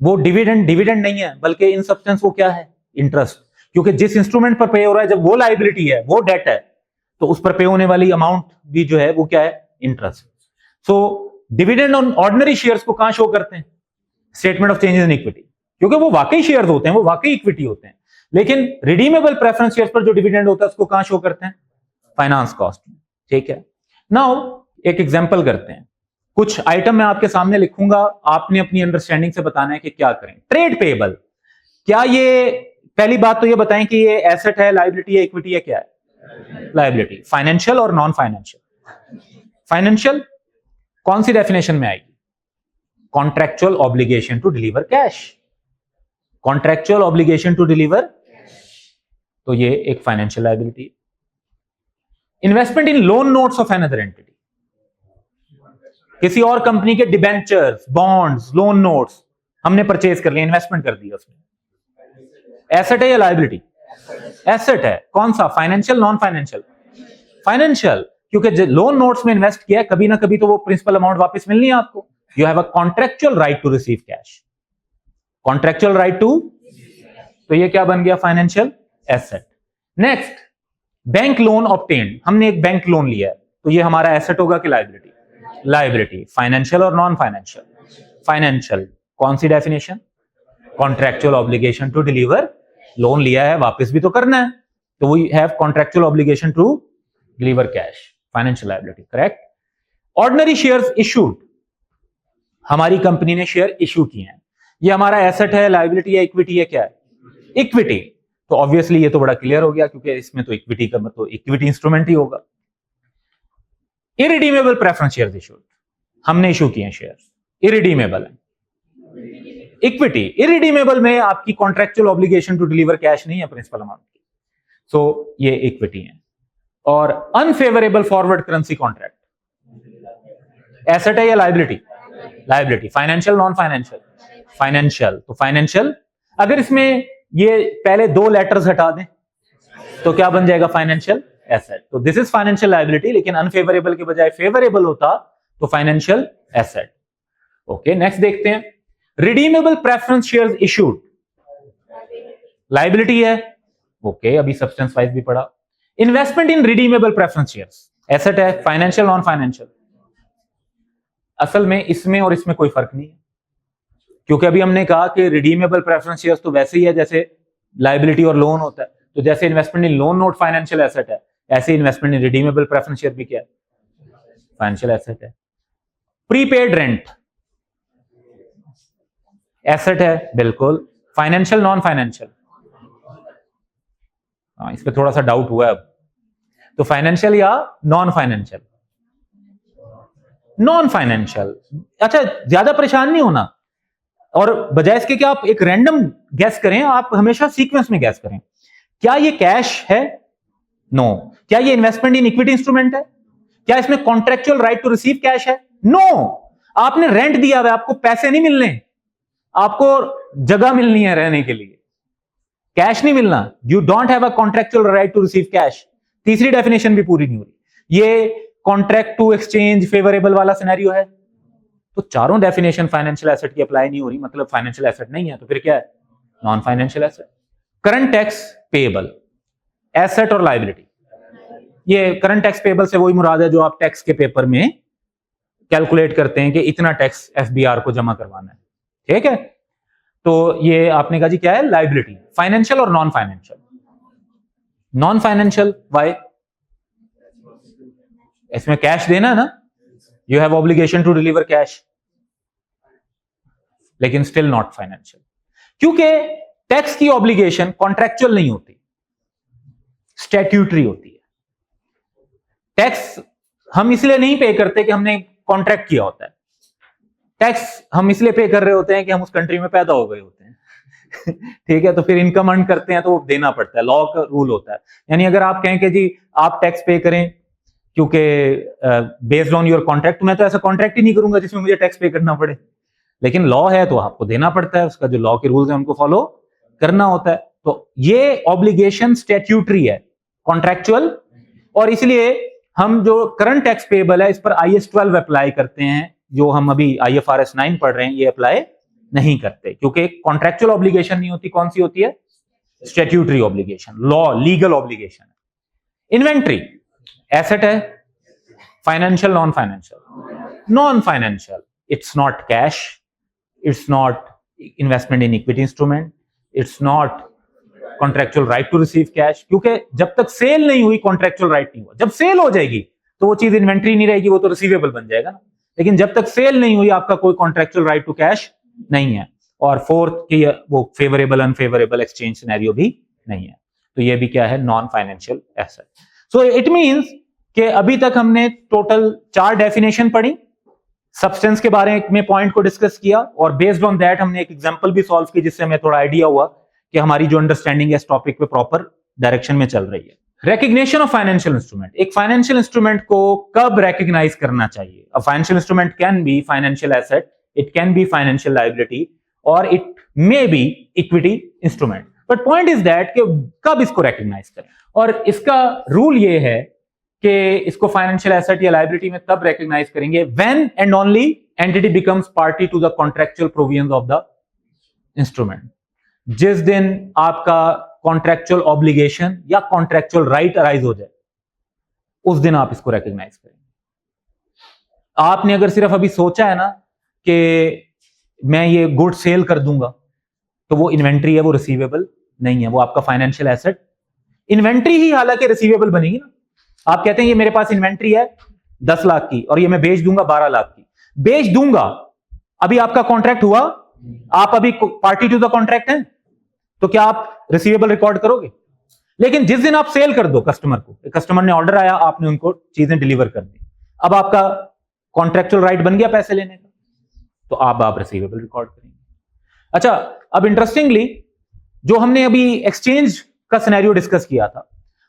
वो डिविडेंड नहीं है, बल्कि इन सब्सटेंस वो क्या है, इंटरेस्ट। क्योंकि जिस इंस्ट्रूमेंट पर पे हो रहा है, जब वो लायबिलिटी है, वो डेट है, तो उस पर पे होने वाली अमाउंट भी जो है वो क्या है, interest. So dividend on ordinary shares को कहां शो करते हैं, statement of changes in equity, क्योंकि वो वाकई शेयर्स होते हैं, वो वाकई इक्विटी होते हैं। लेकिन रिडीमेबल प्रेफरेंस शेयर्स पर जो डिविडेंड होता है उसको कहां शो करते हैं, फाइनेंस कॉस्ट में। ठीक है, नाउ एक एग्जांपल करते हैं। कुछ आइटम मैं आपके सामने लिखूंगा, आपने अपनी अंडरस्टैंडिंग से बताना है कि क्या करें। ट्रेड पेएबल, क्या ये, पहली बात तो ये बताएं कि ये एसेट है, लायबिलिटी है, इक्विटी है, क्या है, लायबिलिटी। फाइनेंशियल और नॉन फाइनेंशियल। फाइनेंशियल कौन सी डेफिनेशन में आएगी, contractual obligation to deliver cash, contractual obligation to deliver, तो ये एक financial liability. Investment in loan notes of another entity, किसी और कंपनी के डिबेंचर्स, बॉन्ड्स, लोन नोट्स हमने परचेज कर लिए, इन्वेस्टमेंट कर दिया उसमें, एसेट है या लायबिलिटी, एसेट है। कौन सा, फाइनेंशियल, नॉन फाइनेंशियल, फाइनेंशियल। क्योंकि लोन नोट्स में इन्वेस्ट किया है, कभी ना कभी तो वो प्रिंसिपल अमाउंट वापस मिलनी है आपको। You have a contractual right to receive cash, contractual right to, तो ये क्या बन गया, financial asset. Next, bank loan obtained, हमने एक बैंक लोन लिया है, तो ये हमारा एसेट होगा कि लायबिलिटी, लायबिलिटी। फाइनेंशियल और नॉन फाइनेंशियल, फाइनेंशियल कौन सी definition, contractual obligation to deliver, loan लिया है वापस भी तो करना है, तो we have contractual obligation to deliver cash, financial liability, correct. Ordinary shares issued, हमारी कंपनी ने शेयर इशू किए हैं, ये हमारा एसेट है, लायबिलिटी है, इक्विटी है, क्या है, इक्विटी। तो ऑब्वियसली ये तो बड़ा क्लियर हो गया, क्योंकि इसमें तो इक्विटी का मतलब इक्विटी इंस्ट्रूमेंट ही होगा। इरिडीमेबल प्रेफरेंस शेयर्स इशूड, हमने इशू किए हैं शेयर्स, इरिडीमेबल है, इक्विटी। इरिडीमेबल में आपकी contractual obligation to deliver cash नहीं है प्रिंसिपल अमाउंट की, सो ये इक्विटी है। और unfavourable forward currency contract, asset है या liability, liability. Financial, non financial, financial. तो फाइनेंशियल, अगर इसमें ये पहले दो लेटर्स हटा दें तो क्या बन जाएगा, फाइनेंशियल एसेट। तो दिस इज फाइनेंशियल लायबिलिटी, लेकिन अनफेवरेबल के बजाय फेवरेबल होता तो फाइनेंशियल एसेट। ओके, नेक्स्ट देखते हैं, redeemable preference shares issued, liability है, ओके, अभी सब्सटेंस वाइज भी पढ़ा। इन्वेस्टमेंट इन रिडीमेबल प्रेफरेंस शेयर्स, एसेट है, फाइनेंशियल, नॉन फाइनेंशियल। असल में इसमें और इसमें कोई फर्क नहीं है, क्योंकि अभी हमने कहा कि रिडीमेबल प्रेफरेंस शेयर्स तो वैसे ही है जैसे लायबिलिटी और लोन होता है। तो जैसे investment in loan note financial asset है, ऐसे इन्वेस्टमेंट इन रिडीमेबल प्रेफरेंस शेयर भी क्या है, फाइनेंशियल एसेट है। प्रीपेड रेंट एसेट है, बिल्कुल, फाइनेंशियल, नॉन फाइनेंशियल, हाँ इस पे थोड़ा सा डाउट हुआ है अब, तो फाइनेंशियल या नॉन फाइनेंशियल, नॉन फाइनेंशियल। अच्छा, ज्यादा परेशान नहीं होना, और बजाय इसके कि आप एक रैंडम गैस करें, आप हमेशा सीक्वेंस में गैस करें। क्या ये कैश है, नो। क्या ये इन्वेस्टमेंट इन इक्विटी इंस्ट्रूमेंट है, क्या इसमें contractual right to receive cash है, नो। आपने रेंट दिया हुआ है, आपको पैसे नहीं मिलने, आपको जगह मिलनी है रहने के लिए, कैश नहीं मिलना। You don't have a contractual right to receive cash. तीसरी डेफिनेशन भी पूरी नहीं हो रही, ये कॉन्ट्रैक्ट टू एक्सचेंज फेवरेबल वाला सिनेरियो है, तो चारों डेफिनेशन फाइनेंशियल एसेट की अप्लाई नहीं हो रही, मतलब फाइनेंशियल एसेट नहीं है, तो फिर क्या है, non financial asset. Current tax payable, asset और लायबिलिटी। ये करंट टैक्स पेएबल से वही मुराद है जो आप टैक्स के पेपर में कैलकुलेट करते हैं कि इतना टैक्स एफबीआर को जमा करवाना है, ठीक है। तो ये आपने कहा जी क्या है, लायबिलिटी, फाइनेंशियल और non financial. Non financial why? इसमें कैश देना है ना, you have obligation to deliver cash, लेकिन स्टिल नॉट फाइनेंशियल, क्योंकि टैक्स की ऑब्लिगेशन कॉन्ट्रैक्चुअल नहीं होती, स्टैट्यूटरी होती है। टैक्स हम इसलिए नहीं पे करते कि हमने कॉन्ट्रैक्ट किया होता है, टैक्स हम इसलिए पे कर रहे होते हैं कि हम उस कंट्री में पैदा हो गए होते हैं ठीक है, तो फिर इनकम अर्न करते हैं तो वो देना पड़ता है, लॉ का रूल होता है। यानी अगर आप कहें कि जी आप टैक्स पे करें क्योंकि बेस्ड ऑन योर कॉन्ट्रैक्ट, मैं तो ऐसा कॉन्ट्रैक्ट ही नहीं करूंगा जिसमें मुझे टैक्स पे करना पड़े, लेकिन लॉ है तो आपको देना पड़ता है, उसका जो लॉ के रूल्स है उनको फॉलो करना होता है। तो ये ऑब्लिगेशन स्टैट्यूटरी है, कॉन्ट्रैक्चुअल, और इसलिए हम जो करंट टैक्स पेबल है इस पर IAS 12 अप्लाई करते हैं, जो हम अभी IFRS 9 पढ़ रहे हैं ये अप्लाई नहीं करते, क्योंकि कॉन्ट्रैक्चुअल ऑब्लिगेशन नहीं होती, कौन सी होती है? Statutory obligation, law legal obligation. Inventory asset है, financial non financial? Non financial, it's not cash, it's not investment in equity instrument, it's not contractual right to receive cash, क्योंकि जब तक सेल नहीं हुई कॉन्ट्रैक्चुअल राइट नहीं हुआ। जब सेल हो जाएगी तो वो चीज इन्वेंट्री नहीं रहेगी, वो तो रिसीवेबल बन जाएगा ना, लेकिन जब तक सेल नहीं हुई आपका कोई कॉन्ट्रैक्चुअल राइट टू कैश नहीं है। और फोर्थ की वो फेवरेबल अनफेवरेबल एक्सचेंज सिनेरियो भी नहीं है, तो ये भी क्या है? Non financial asset. So it means कि अभी तक हमने टोटल 4 डेफिनेशन पढ़ी, सब्सटेंस के बारे में पॉइंट को डिस्कस किया, और बेस्ड ऑन दैट हमने एक एग्जांपल भी सॉल्व की जिससे हमें थोड़ा आइडिया हुआ कि हमारी जो अंडरस्टैंडिंग है इस टॉपिक पे प्रॉपर डायरेक्शन में चल रही है। रिकग्निशन ऑफ फाइनेंशियल इंस्ट्रूमेंट, एक फाइनेंशियल इंस्ट्रूमेंट को कब रिकग्नाइज करना चाहिए? A financial instrument can be financial asset, it can be financial liability, और it may be equity instrument, but point is that कि कब इसको रिकग्नाइज करें। और इसका रूल ये है कि इसको फाइनेंशियल एसेट या लायबिलिटी में तब रिकग्नाइज करेंगे when and only entity becomes party to the contractual provisions of the instrument. जिस दिन आपका कॉन्ट्रैक्चुअल ऑब्लिगेशन या कॉन्ट्रैक्चुअल राइट अराइज हो जाए उस दिन आप इसको रिकग्नाइज करेंगे। आपने अगर सिर्फ अभी सोचा है ना कि मैं ये गुड सेल कर दूंगा, तो वो इन्वेंट्री है, वो रिसीवेबल नहीं है, वो आपका फाइनेंशियल एसेट। इन्वेंट्री ही हालांकि रिसीवेबल बनेगी ना। आप कहते हैं ये मेरे पास इन्वेंट्री है 10 लाख की और ये मैं बेच दूंगा 12 लाख की, बेच दूंगा, अभी आपका कॉन्ट्रैक्ट हुआ, आप अभी पार्टी टू द कॉन्ट्रैक्ट हैं, तो क्या आप रिसीवेबल रिकॉर्ड करोगे? लेकिन जिस दिन आप सेल कर दो कस्टमर को, कस्टमर ने ऑर्डर आया, आपने उनको चीजें डिलीवर कर दी, अब आपका कॉन्ट्रैक्चुअल राइट बन गया पैसे लेने का, तो आप रिसीवेबल रिकॉर्ड करेंगे। अच्छा, अब इंटरेस्टिंगली जो हमने अभी एक्सचेंज का सिनेरियो डिस्कस किया था,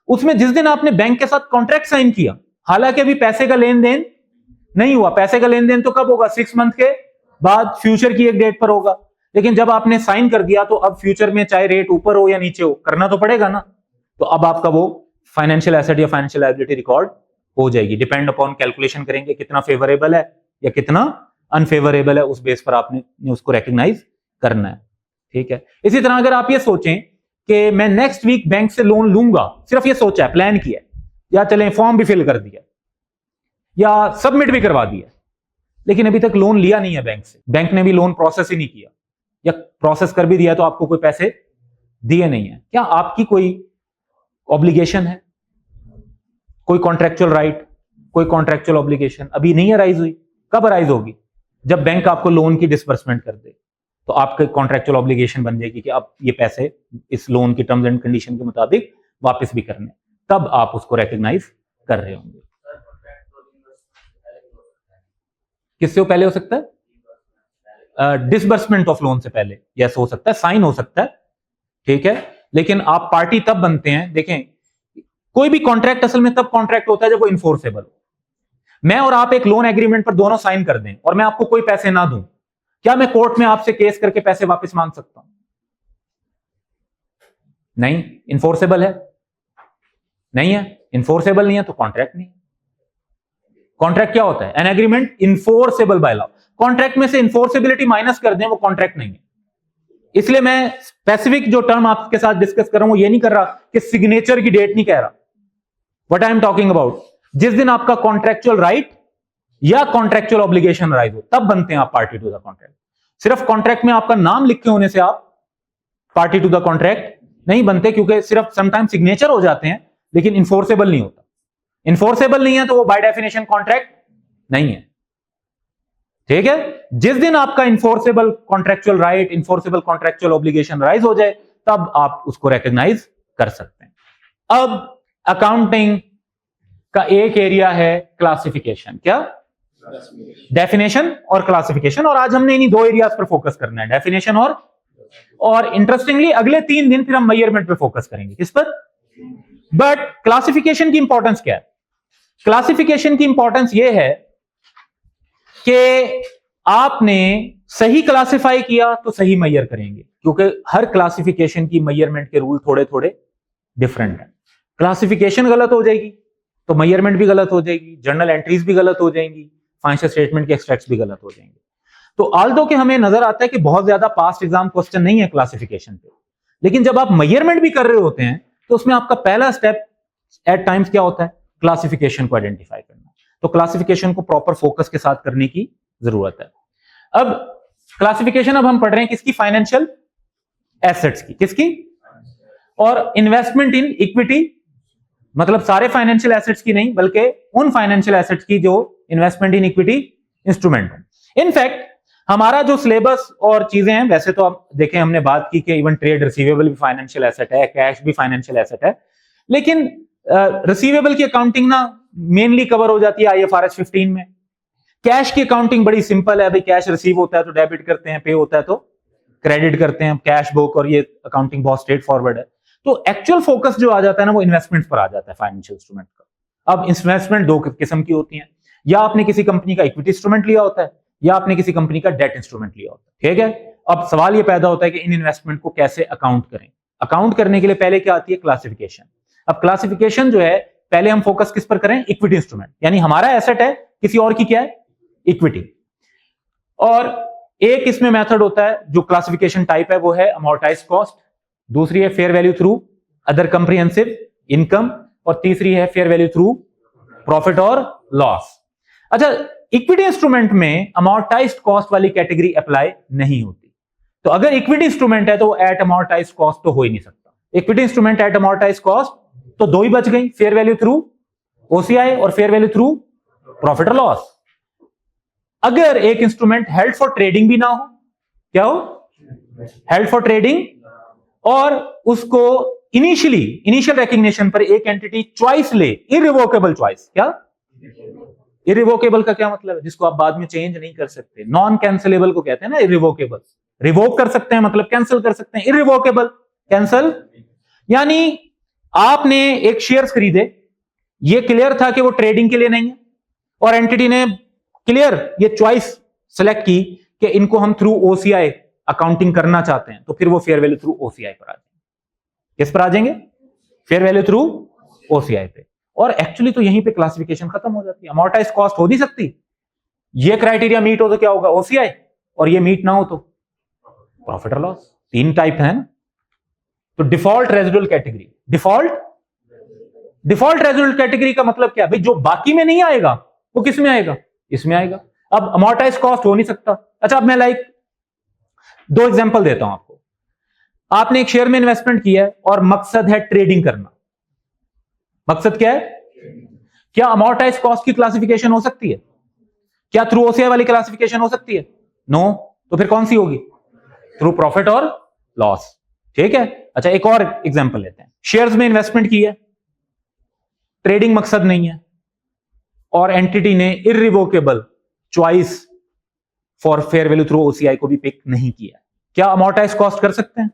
उसमें जिस दिन आपने बैंक के साथ कॉन्ट्रैक्ट साइन किया, हालांकि अभी पैसे का लेन देन नहीं हुआ, पैसे का लेन देन तो कब होगा? 6 मंथ के बाद, फ्यूचर की एक डेट पर होगा, लेकिन जब आपने साइन कर दिया तो अब फ्यूचर में चाहे रेट ऊपर हो या नीचे हो, करना तो पड़ेगा ना, तो अब आपका वो फाइनेंशियल एसेट या फाइनेंशियल लायबिलिटी रिकॉर्ड हो जाएगी। डिपेंड अपॉन कैलकुलेशन करेंगे कितना फेवरेबल है या कितना अनफेवरेबल है, उस बेस पर आपने उसको रिकॉग्नाइज करना है। ठीक है, इसी तरह अगर आप ये सोचें कि मैं नेक्स्ट वीक बैंक से लोन लूंगा, सिर्फ ये सोचा है, प्लान किया, या चलें फॉर्म भी फिल कर दिया या सबमिट भी करवा दिया, लेकिन अभी तक लोन लिया नहीं है बैंक से, बैंक ने भी लोन प्रोसेस ही नहीं किया, या प्रोसेस कर भी दिया तो आपको कोई पैसे दिए नहीं है, क्या आपकी कोई ऑब्लिगेशन है, कोई कॉन्ट्रैक्चुअल राइट, कोई कॉन्ट्रैक्चुअल ऑब्लिगेशन अभी नहीं अराइज हुई? कब अराइज होगी? जब बैंक आपको लोन की डिसबर्समेंट कर दे, तो आपके कॉन्ट्रैक्चुअल ऑब्लिगेशन बन जाएगी कि अब ये पैसे इस लोन की टर्म्स एंड कंडीशन के मुताबिक वापस भी करने, तब आप उसको रिकॉग्नाइज कर रहे होंगे। किससे पहले हो सकता है? डिसबर्समेंट ऑफ लोन से पहले यस हो सकता है, साइन हो सकता है, ठीक है, लेकिन आप पार्टी तब बनते हैं, देखें कोई भी कॉन्ट्रैक्ट असल में तब कॉन्ट्रैक्ट होता है जब वो इन्फोर्सेबल हो। मैं और आप एक लोन एग्रीमेंट पर दोनों साइन कर दें और मैं आपको कोई पैसे ना दूं, क्या मैं कोर्ट में आपसे केस करके पैसे वापस मांग सकता हूं? नहीं, इन्फोर्सेबल है, नहीं है, इन्फोर्सेबल नहीं है तो कॉन्ट्रैक्ट नहीं। कॉन्ट्रैक्ट क्या होता है? An agreement enforceable by law. Contract में से इन्फोर्सेबिलिटी माइनस कर दें, वो कॉन्ट्रैक्ट नहीं है। इसलिए मैं स्पेसिफिक जो टर्म आपके साथ डिस्कस कर रहा हूं, ये नहीं कर रहा कि सिग्नेचर की डेट नहीं कह रहा। What I am talking about, जिस दिन आपका कॉन्ट्रैक्चुअल राइट या कॉन्ट्रैक्चुअल ऑब्लिगेशन राइज हो, तब बनते हैं आप पार्टी टू द कॉन्ट्रैक्ट। सिर्फ कॉन्ट्रैक्ट में आपका नाम लिखे होने से आप पार्टी टू द कॉन्ट्रैक्ट नहीं बनते, क्योंकि सिर्फ समटाइम सिग्नेचर हो जाते हैं लेकिन इन्फोर्सेबल नहीं होता। इन्फोर्सेबल नहीं है तो वो बाय डेफिनेशन कॉन्ट्रैक्ट नहीं है। ठीक है, जिस दिन आपका enforceable contractual right, enforceable contractual obligation rise हो जाए तब आप उसको रिकॉग्नाइज कर सकते हैं। अब अकाउंटिंग का एक एरिया है क्लासिफिकेशन। क्या? डेफिनेशन और क्लासिफिकेशन। और आज हमने इन्हीं दो एरियाज पर फोकस करना है, डेफिनेशन और इंटरेस्टिंगली अगले 3 दिन फिर हम मेजरमेंट पे फोकस करेंगे। किस पर? बट क्लासिफिकेशन की इंपॉर्टेंस क्या है? क्लासिफिकेशन की इंपॉर्टेंस यह है कि आपने सही क्लासिफाई किया तो सही मेजर करेंगे, क्योंकि हर क्लासिफिकेशन की मेजरमेंट के रूल थोड़े थोड़े डिफरेंट हैं। क्लासिफिकेशन गलत हो जाएगी तो मेजरमेंट भी गलत हो जाएगी, जर्नल एंट्रीज भी गलत हो जाएंगी, फाइनेंशियल स्टेटमेंट के एक्सट्रैक्ट्स भी गलत हो जाएंगे। तो आल्दो के हमें नजर आता है कि बहुत ज्यादा पास्ट एग्जाम क्वेश्चन नहीं है क्लासिफिकेशन पे, लेकिन जब आप मेजरमेंट भी कर रहे होते हैं तो उसमें आपका पहला स्टेप एट टाइम्स क्या होता है? क्लासिफिकेशन को आइडेंटिफाई करना। तो क्लासिफिकेशन को प्रॉपर फोकस के साथ करने की जरूरत है। अब क्लासिफिकेशन अब हम पढ़ रहे हैं किसकी? फाइनेंशियल एसेट्स की। किसकी? और इन्वेस्टमेंट इन इक्विटी, मतलब सारे फाइनेंशियल एसेट्स की नहीं, बल्कि उन फाइनेंशियल एसेट्स की जो इन्वेस्टमेंट इन इक्विटी इंस्ट्रूमेंट है। इनफैक्ट हमारा जो सिलेबस और चीजें हैं, वैसे तो आप देखें हमने बात की कि इवन ट्रेड रिसीवेबल भी फाइनेंशियल एसेट है, कैश भी फाइनेंशियल एसेट है, लेकिन रिसीवेबल की अकाउंटिंग ना मेनली कवर हो जाती है IFRS 15 में। कैश की अकाउंटिंग बड़ी सिंपल है भाई, कैश रिसीव होता है तो डेबिट करते हैं, पे होता है तो क्रेडिट करते हैं, कैश बुक, और ये अकाउंटिंग बहुत स्ट्रेट फॉरवर्ड है। तो एक्चुअल फोकस जो आ जाता है ना वो इन्वेस्टमेंट्स पर आ जाता है फाइनेंशियल इंस्ट्रूमेंट का। अब इन्वेस्टमेंट दो किस्म की होती हैं, या आपने किसी कंपनी का इक्विटी इंस्ट्रूमेंट लिया होता है या आपने किसी कंपनी का डेट इंस्ट्रूमेंट लिया होता है। ठीक है, अब सवाल ये पैदा होता है कि इन इन्वेस्टमेंट को कैसे अकाउंट करें। अकाउंट करने के लिए पहले क्या आती है? क्लासिफिकेशन। अब क्लासिफिकेशन जो है, पहले हम फोकस किस पर करें? इक्विटी इंस्ट्रूमेंट, यानी हमारा एसेट है, किसी और की क्या है? इक्विटी। और एक इसमें मेथड होता है जो क्लासिफिकेशन टाइप है, वो है अमोर्टाइज्ड कॉस्ट, दूसरी है fair value through other comprehensive income, और तीसरी है फेयर वैल्यू थ्रू प्रॉफिट और लॉस। अच्छा, इक्विटी इंस्ट्रूमेंट में अमोर्टाइज्ड कॉस्ट वाली कैटेगरी अप्लाई नहीं होती। तो अगर इक्विटी इंस्ट्रूमेंट है तो एट अमोर्टाइज्ड कॉस्ट तो हो ही नहीं सकता। Equity instrument at amortised cost तो दो ही बच गई, फेयर वैल्यू थ्रू OCI और फेयर वैल्यू थ्रू प्रॉफिट और लॉस। अगर एक इंस्ट्रूमेंट हेल्ड फॉर ट्रेडिंग भी ना हो, क्या हो? हेल्ड फॉर ट्रेडिंग, और उसको इनिशियल रिकग्निशन पर एक एंटिटी च्वाइस ले, इरिवोकेबल च्वाइस। क्या? इरिवोकेबल का क्या मतलब है? जिसको आप बाद में चेंज नहीं कर सकते। नॉन कैंसिलेबल को कहते हैं ना इरिवोकेबल। रिवोक कर सकते हैं मतलब कैंसिल कर सकते हैं, इरिवोकेबल कैंसिल। यानी आपने एक शेयर्स खरीदे, ये क्लियर था कि वो ट्रेडिंग के लिए नहीं है, और एंटिटी ने क्लियर ये चॉइस सेलेक्ट की कि इनको हम थ्रू OCI अकाउंटिंग करना चाहते हैं, तो फिर वो फेयर वैल्यू थ्रू OCI पर आ जाएंगे। किस पर आ जाएंगे? फेयर वैल्यू थ्रू OCI पे। और एक्चुअली तो यहीं पे क्लासिफिकेशन खत्म हो जाती है। अमोर्टाइज्ड कॉस्ट हो नहीं सकती, ये क्राइटेरिया मीट हो तो क्या होगा? OCI, और ये मीट ना हो तो प्रॉफिट और लॉस। 3 टाइप है ना। तो default residual category, default residual category का मतलब क्या? भाई जो बाकी में नहीं आएगा वो किस में आएगा? इसमें आएगा। अब अमोर्टाइज्ड कॉस्ट हो नहीं सकता। अच्छा, अब मैं 2 एग्जांपल देता हूं आपको। आपने एक शेयर में इन्वेस्टमेंट किया है और मकसद है ट्रेडिंग करना। मकसद क्या है? क्या अमोर्टाइज्ड कॉस्ट की क्लासिफिकेशन हो सकती है? क्या थ्रू OCI वाली क्लासिफिकेशन हो सकती है? नो। तो फिर कौन सी होगी? थ्रू प्रॉफिट और लॉस। ठीक है। अच्छा, एक और एग्जांपल लेते हैं। शेयर्स में इन्वेस्टमेंट की है, ट्रेडिंग मकसद नहीं है, और एंटिटी ने irrevocable choice for fair value through OCI को भी पिक नहीं किया। क्या अमोर्टाइज्ड कॉस्ट कर सकते हैं?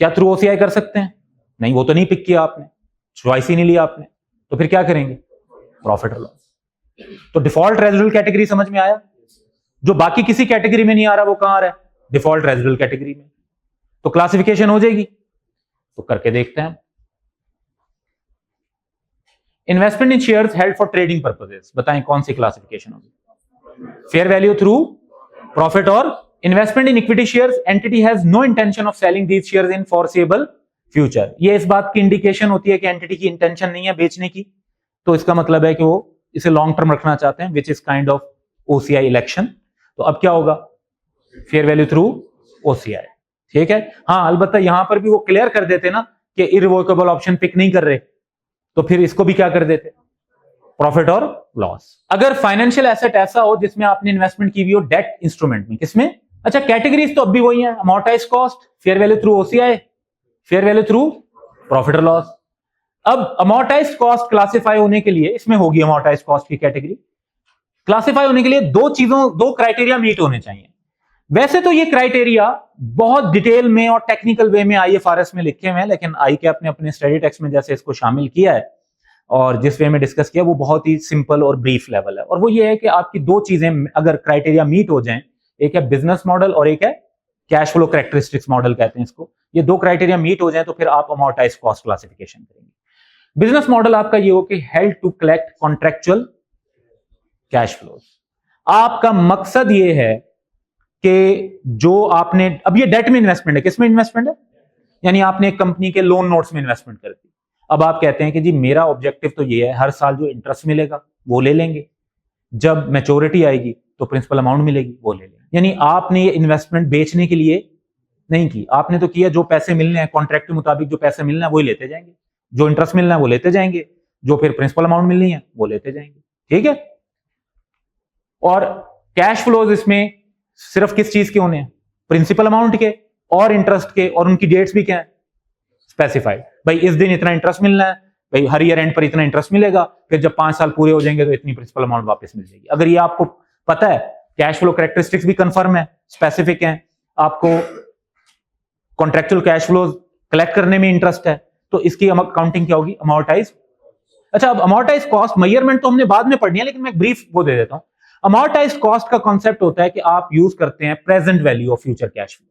क्या थ्रू OCI कर सकते हैं? नहीं, वो तो नहीं पिक किया आपने, चॉइस ही नहीं लिया आपने, तो फिर क्या करेंगे? प्रॉफिट और लॉस। तो डिफॉल्ट रेजिडुअल कैटेगरी समझ में आया? जो बाकी किसी कैटेगरी में नहीं आ रहा वो कहां आ रहा है? डिफॉल्ट रेजिडुअल कैटेगरी में। तो क्लासिफिकेशन हो जाएगी। तो करके देखते हैं। Investment in shares held for trading purposes, बताएं कौन सी क्लासिफिकेशन होगी? Fair value through profit. और investment in equity shares, entity has no intention of selling these shares in foreseeable future. ये इस बात की इंडिकेशन होती है कि एंटिटी की इंटेंशन नहीं है बेचने की, तो इसका मतलब है कि वो इसे लॉन्ग टर्म रखना चाहते हैं, which is kind of OCI election. तो अब क्या होगा? Fair value through OCI। ठीक है। हाँ, अलबत्ता यहां पर भी वो क्लियर कर देते ना कि इररिवोकेबल ऑप्शन पिक नहीं कर रहे, तो फिर इसको भी क्या कर देते, प्रॉफिट और लॉस। अगर फाइनेंशियल एसेट ऐसा हो जिसमें आपने इन्वेस्टमेंट की हुई हो डेट इंस्ट्रूमेंट में, किसमें, अच्छा कैटेगरीज तो अब भी वही है, amortise cost, fair value through OCI, fair value through profit और लॉस। अब अमोर्टाइज कॉस्ट क्लासिफाई होने के लिए, इसमें होगी अमोर्टाइज कॉस्ट की कैटेगरी, क्लासिफाई होने के लिए दो क्राइटेरिया मीट होने चाहिए। वैसे तो ये क्राइटेरिया बहुत डिटेल में और टेक्निकल वे में आईएफआरएस में लिखे हुए हैं, लेकिन आईकैप ने अपने स्टडी टेक्स्ट में जैसे इसको शामिल किया है और जिस वे में डिस्कस किया वो बहुत ही सिंपल और ब्रीफ लेवल है। और वो ये है कि आपकी दो चीजें अगर क्राइटेरिया मीट हो जाएं, एक है बिजनेस मॉडल और एक है कैश फ्लो कैरेक्टरिस्टिक्स मॉडल कहते हैं इसको, ये दो क्राइटेरिया मीट हो जाए तो फिर आप अमोर्टाइज कॉस्ट क्लासिफिकेशन करेंगे। बिजनेस मॉडल आपका ये हो कि help to collect contractual cash flows. आपका मकसद ये है कि जो आपने, अब ये डेट में इन्वेस्टमेंट है, किसमें इन्वेस्टमेंट है, यानी आपने एक कंपनी के लोन नोट्स में इन्वेस्टमेंट कर दी। अब आप कहते हैं कि जी मेरा ऑब्जेक्टिव तो ये है हर साल जो इंटरेस्ट मिलेगा वो ले लेंगे, जब मैच्योरिटी आएगी तो प्रिंसिपल अमाउंट मिलेगी वो ले लेंगे। यानी आपने ये इन्वेस्टमेंट बेचने के लिए नहीं की, आपने तो किया जो पैसे मिलने हैं कॉन्ट्रैक्ट के मुताबिक, जो पैसे मिलना है वही लेते जाएंगे, जो इंटरेस्ट मिलना है वो लेते जाएंगे, जो फिर प्रिंसिपल अमाउंट मिलनी है वो लेते जाएंगे, ठीक है। और कैश फ्लोज इसमें सिर्फ किस चीज के होने हैं, प्रिंसिपल अमाउंट के और इंटरेस्ट के, और उनकी डेट्स भी क्या है, स्पेसिफाइड। भाई इस दिन इतना इंटरेस्ट मिलना है, भाई हर ईयर एंड पर इतना इंटरेस्ट मिलेगा, फिर जब 5 साल पूरे हो जाएंगे तो इतनी प्रिंसिपल अमाउंट वापस मिल जाएगी। अगर ये आपको पता है, कैश फ्लो कैरेक्टरिस्टिक्स भी कंफर्म है, स्पेसिफिक है, आपको कॉन्ट्रेक्चुअल कैश फ्लोज कलेक्ट करने में इंटरेस्ट है, तो इसकी अकाउंटिंग क्या होगी, अमोर्टाइज। अच्छा, अब अमोर्टाइज कॉस्ट मेजरमेंट तो हमने बाद में पढ़नी है, लेकिन मैं ब्रीफ वो दे देता हूं। अमोर्टाइज कॉस्ट का कॉन्सेप्ट होता है कि आप यूज करते हैं present value of future cash flow.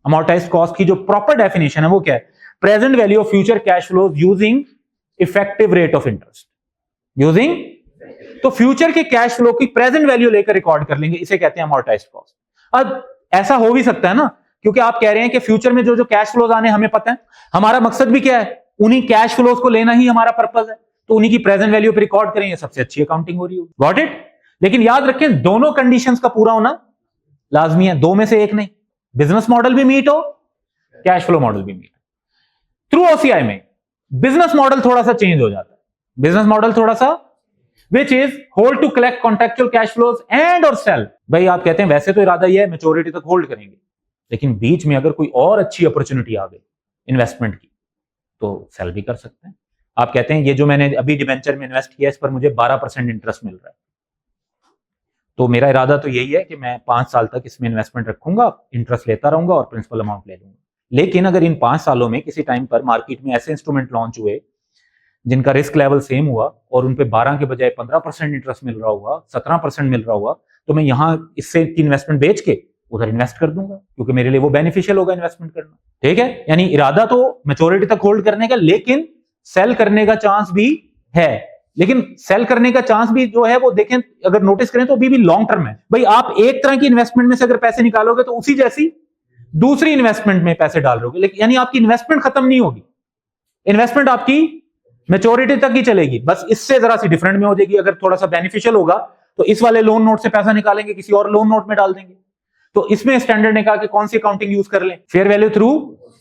Amortise cost की जो प्रॉपर डेफिनेशन है वो क्या है, present value of future cash flows using effective rate of interest, using, तो फ्यूचर के कैश फ्लो की प्रेजेंट वैल्यू लेकर रिकॉर्ड कर लेंगे, इसे कहते हैं अमोर्टाइज कॉस्ट। अब ऐसा हो भी सकता है ना, क्योंकि आप कह रहे हैं कि फ्यूचर में जो जो कैश फ्लोज आने हमें पता है, हमारा मकसद भी क्या है, उन्हीं कैश फ्लोज को लेना ही हमारा पर्पस है, तो उन्हीं की प्रेजेंट वैल्यू पे रिकॉर्ड करेंगे, सबसे अच्छी अकाउंटिंग हो रही होगी। Got it. लेकिन याद रखें दोनों कंडीशंस का पूरा होना लाजमी है, दो में से एक नहीं, बिजनेस मॉडल भी मीट हो, कैश फ्लो मॉडल भी मीट हो। थ्रू ओसीआई में बिजनेस मॉडल थोड़ा सा चेंज हो जाता है, बिजनेस मॉडल थोड़ा सा, which is hold to collect contractual cash flows and और सेल। भाई आप कहते हैं वैसे तो इरादा यह है मैच्योरिटी तक होल्ड करेंगे, लेकिन बीच में अगर कोई और अच्छी अपॉर्चुनिटी आ गई इन्वेस्टमेंट की तो सेल भी कर सकते हैं। आप कहते हैं ये जो मैंने अभी डिबेंचर में इन्वेस्ट किया इस पर मुझे 12% इंटरेस्ट मिल रहा है, तो मेरा इरादा तो यही है कि मैं 5 साल तक इसमें इन्वेस्टमेंट रखूंगा, इंटरेस्ट लेता रहूंगा और प्रिंसिपल अमाउंट ले लूंगा। लेकिन अगर इन 5 सालों में किसी टाइम पर मार्केट में ऐसे इंस्ट्रूमेंट लॉन्च हुए जिनका रिस्क लेवल सेम हुआ और उन पे 12 के बजाय 15% इंटरेस्ट मिल रहा हुआ, 17% मिल रहा हुआ, तो मैं यहां इससे की इन्वेस्टमेंट बेच के उधर इन्वेस्ट कर दूंगा, क्योंकि मेरे लिए वो बेनिफिशियल होगा इन्वेस्टमेंट करना, ठीक है। यानी इरादा तो मैच्योरिटी तक होल्ड करने का, लेकिन सेल करने का चांस भी है, लेकिन सेल करने का चांस भी जो है वो देखें, अगर नोटिस करें तो अभी भी लॉन्ग टर्म है। भाई आप एक तरह की इन्वेस्टमेंट में से अगर पैसे निकालोगे तो उसी जैसी दूसरी इन्वेस्टमेंट में पैसे डाल रहे, लेकिन यानी आपकी इन्वेस्टमेंट खत्म नहीं होगी, इन्वेस्टमेंट आपकी मैच्योरिटी तक ही चलेगी, बस इससे जरा सी डिफरेंट में हो जाएगी। अगर थोड़ा सा बेनिफिशियल होगा तो इस वाले लोन नोट से पैसा निकालेंगे, किसी और लोन नोट में डाल देंगे। तो इसमें स्टैंडर्ड ने कहा कि कौन सी अकाउंटिंग यूज कर लें, फेयर वैल्यू थ्रू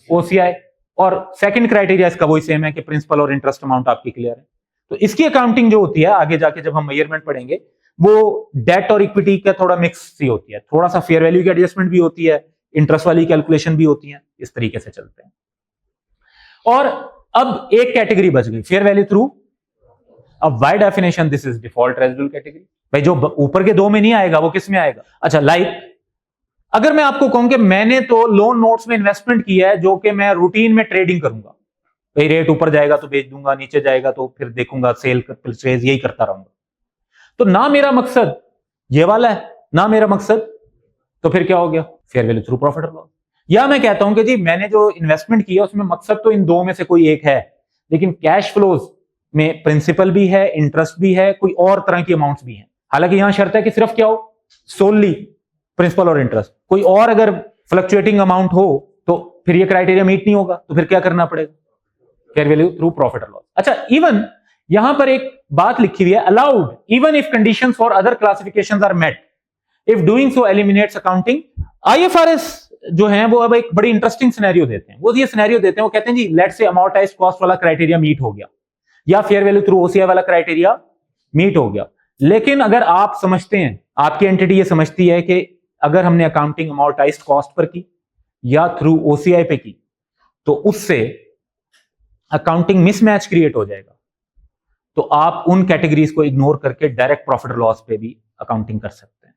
ओसीआई, और सेकंड क्राइटेरिया इसका वही सेम है कि प्रिंसिपल और इंटरेस्ट अमाउंट आपकी क्लियर है। तो इसकी अकाउंटिंग जो होती है आगे जाके जब हम मेजरमेंट पढ़ेंगे वो डेट और इक्विटी का थोड़ा मिक्स सी होती है, थोड़ा सा फेयर वैल्यू की एडजस्टमेंट भी होती है, इंटरेस्ट वाली कैलकुलेशन भी होती है, इस तरीके से चलते हैं। और अब एक कैटेगरी बच गई, फेयर वैल्यू थ्रू। अब by definition this is default residual category. भाई जो ऊपर के दो में नहीं आएगा वो किस में आएगा? अच्छा, लाइक अगर मैं आपको कहूं कि मैंने तो लोन नोट्स में इन्वेस्टमेंट किया है जो कि मैं रूटीन में ट्रेडिंग करूंगा, भाई रेट ऊपर जाएगा तो बेच दूंगा, नीचे जाएगा तो फिर देखूंगा, सेल परचेज यही करता रहूंगा, तो ना मेरा मकसद ये वाला है ना मेरा मकसद, तो फिर क्या हो गया, फेयर वैल्यू थ्रू प्रॉफिट और लॉस। या मैं कहता हूं कि जी मैंने जो इन्वेस्टमेंट किया उसमें मकसद तो इन दो में से कोई एक है, लेकिन कैश फ्लोज में प्रिंसिपल भी है, इंटरेस्ट भी है, कोई और तरह की अमाउंट्स भी हैं। हालांकि यहां शर्त है कि सिर्फ क्या हो, सोनली प्रिंसिपल और इंटरेस्ट, कोई और अगर फ्लक्चुएटिंग अमाउंट हो तो फिर ये क्राइटेरिया मीट नहीं होगा, तो फिर क्या करना पड़ेगा, फेयर वैल्यू थ्रू प्रॉफिट और लॉस। अच्छा, इवन यहां पर एक बात लिखी हुई है, allowed even if conditions for other classifications are met, if doing so eliminates accounting. IFRS जो हैं वो अब एक बड़ी इंटरेस्टिंग सिनेरियो देते हैं। वो ये सिनेरियो देते हैं, वो कहते हैं जी लेट्स से अमोर्टाइज्ड कॉस्ट वाला क्राइटेरिया मीट हो गया या फेयर वैल्यू थ्रू ओसीआई वाला क्राइटेरिया मीट हो गया, लेकिन अगर आप समझते हैं, आपकी एंटिटी ये समझती है कि अगर हमने अकाउंटिंग अमोर्टाइज्ड कॉस्ट पर की या थ्रू ओसीआई पे की तो उससे अकाउंटिंग मिसमैच क्रिएट हो जाएगा, तो आप उन कैटेगरीज को इग्नोर करके डायरेक्ट प्रॉफिट लॉस पे भी अकाउंटिंग कर सकते हैं।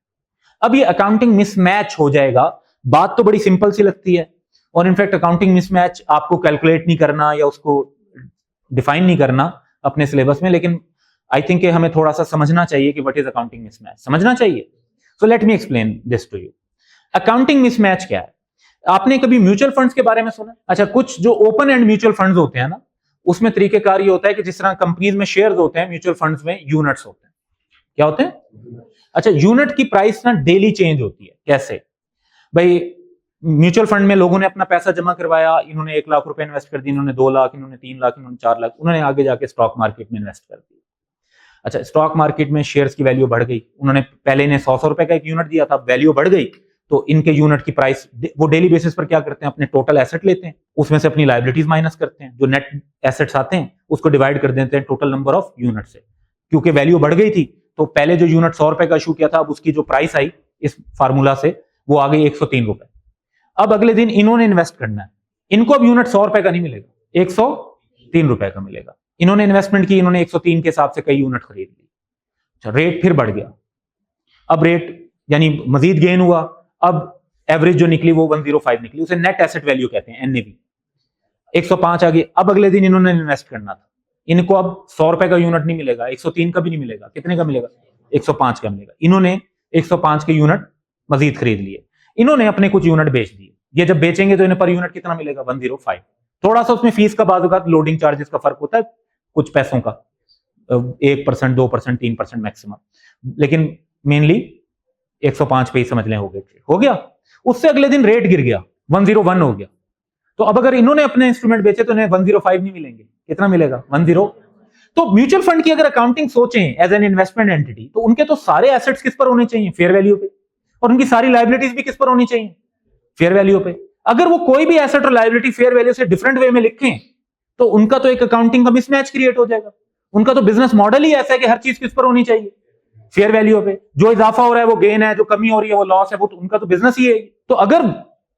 अब ये अकाउंटिंग मिसमैच हो जाएगा, बात तो बड़ी सिंपल सी लगती है, और इनफैक्ट अकाउंटिंग मिसमैच आपको कैलकुलेट नहीं करना या उसको डिफाइन नहीं करना अपने सिलेबस में, लेकिन आई थिंक हमें थोड़ा सा समझना चाहिए कि व्हाट इज अकाउंटिंग मिसमैच, समझना चाहिए। So let me explain this to you. Accounting mismatch क्या है? आपने कभी म्यूचुअल फंड्स के बारे में सुना? अच्छा, कुछ जो ओपन एंड म्यूचुअल फंड्स होते हैं ना, उसमें तरीकेकार ये होता है कि जिस तरह कंपनीज में शेयर्स होते हैं, म्यूचुअल फंड्स में यूनिट्स होते हैं। क्या होते हैं? अच्छा, यूनिट की प्राइस ना डेली चेंज होती है। कैसे भाई? म्यूचुअल फंड में लोगों ने अपना पैसा जमा करवाया, इन्होंने 1 लाख रुपए इन्वेस्ट कर दिए, इन्होंने 2 लाख, इन्होंने 3 लाख, इन्होंने 4 लाख, उन्होंने आगे जाके स्टॉक मार्केट में इन्वेस्ट कर दिया। अच्छा, स्टॉक मार्केट में शेयर्स की वैल्यू बढ़ गई, उन्होंने पहले इन्हें 100 रुपए का एक यूनिट दिया था, वैल्यू बढ़ गई, तो इनके यूनिट की प्राइस, वो डेली बेसिस पर क्या करते हैं, अपने टोटल एसेट लेते हैं, उसमें से अपनी लायबिलिटीज माइनस करते हैं, जो नेट एसेट्स आते हैं उसको डिवाइड कर देते हैं टोटल नंबर ऑफ यूनिट से। क्योंकि वैल्यू बढ़ गई थी तो पहले जो यूनिट 100 रुपए का इशू किया था, अब उसकी जो प्राइस आई इस फार्मूला से वो आ गई 103 रुपए। अब अगले दिन इन्होंने इन्वेस्ट करना है, इनको अब यूनिट 100 रुपए का नहीं मिलेगा, 103 रुपए का मिलेगा। इन्होंने इन्वेस्टमेंट की, इन्होंने 103 के हिसाब से कई यूनिट खरीद ली। रेट फिर बढ़ गया, अब रेट यानी मजीद गेन हुआ, अब एवरेज जो निकली वो 105 निकली, उसे नेट एसेट वैल्यू कहते हैं, एनएवी। 105 आ गई। अब अगले दिन इन्होंने इन्वेस्ट करना था, इनको अब 100 रुपए का यूनिट नहीं मिलेगा, 103 का भी नहीं मिलेगा, कितने का मिलेगा? 105 का मिलेगा। इन्होंने 105 के यूनिट मजीद खरीद लिए, इन्होंने अपने कुछ यूनिट बेच दिए। ये जब बेचेंगे तो इन्हें पर यूनिट कितना मिलेगा? 105। थोड़ा सा उसमें फीस का बाज़ लोडिंग चार्जेस का फर्क होता है, कुछ पैसों का, 1%, 2%, 3% मैक्सिमम, लेकिन मेनली 105 पे ही समझ लें हो गया। उससे अगले दिन रेट गिर गया, 101 हो गया। तो अब अगर इन्होंने अपने इंस्ट्रूमेंट बेचे तो इन्हें 105 नहीं मिलेंगे, कितना मिलेगा? 10। तो म्यूचुअल फंड की अगर अकाउंटिंग सोचें एज एन इन्वेस्टमेंट एंटिटी, तो उनके तो सारे एसेट्स किस पर होने चाहिए? फेयर वैल्यू पे। और उनकी सारी लायबिलिटीज भी किस पर होनी चाहिए? फेयर वैल्यू पे। अगर वो कोई भी एसेट और लायबिलिटी फेयर वैल्यू से डिफरेंट वे में लिखें तो उनका तो एक अकाउंटिंग का मिसमैच क्रिएट हो जाएगा। उनका तो बिजनेस मॉडल ही ऐसा है कि हर चीज किस पर होनी चाहिए? फेयर वैल्यू पे। जो इजाफा हो रहा है वो गेन है, जो कमी हो रही है वो लॉस है, वो तो उनका तो बिजनेस ही है। तो अगर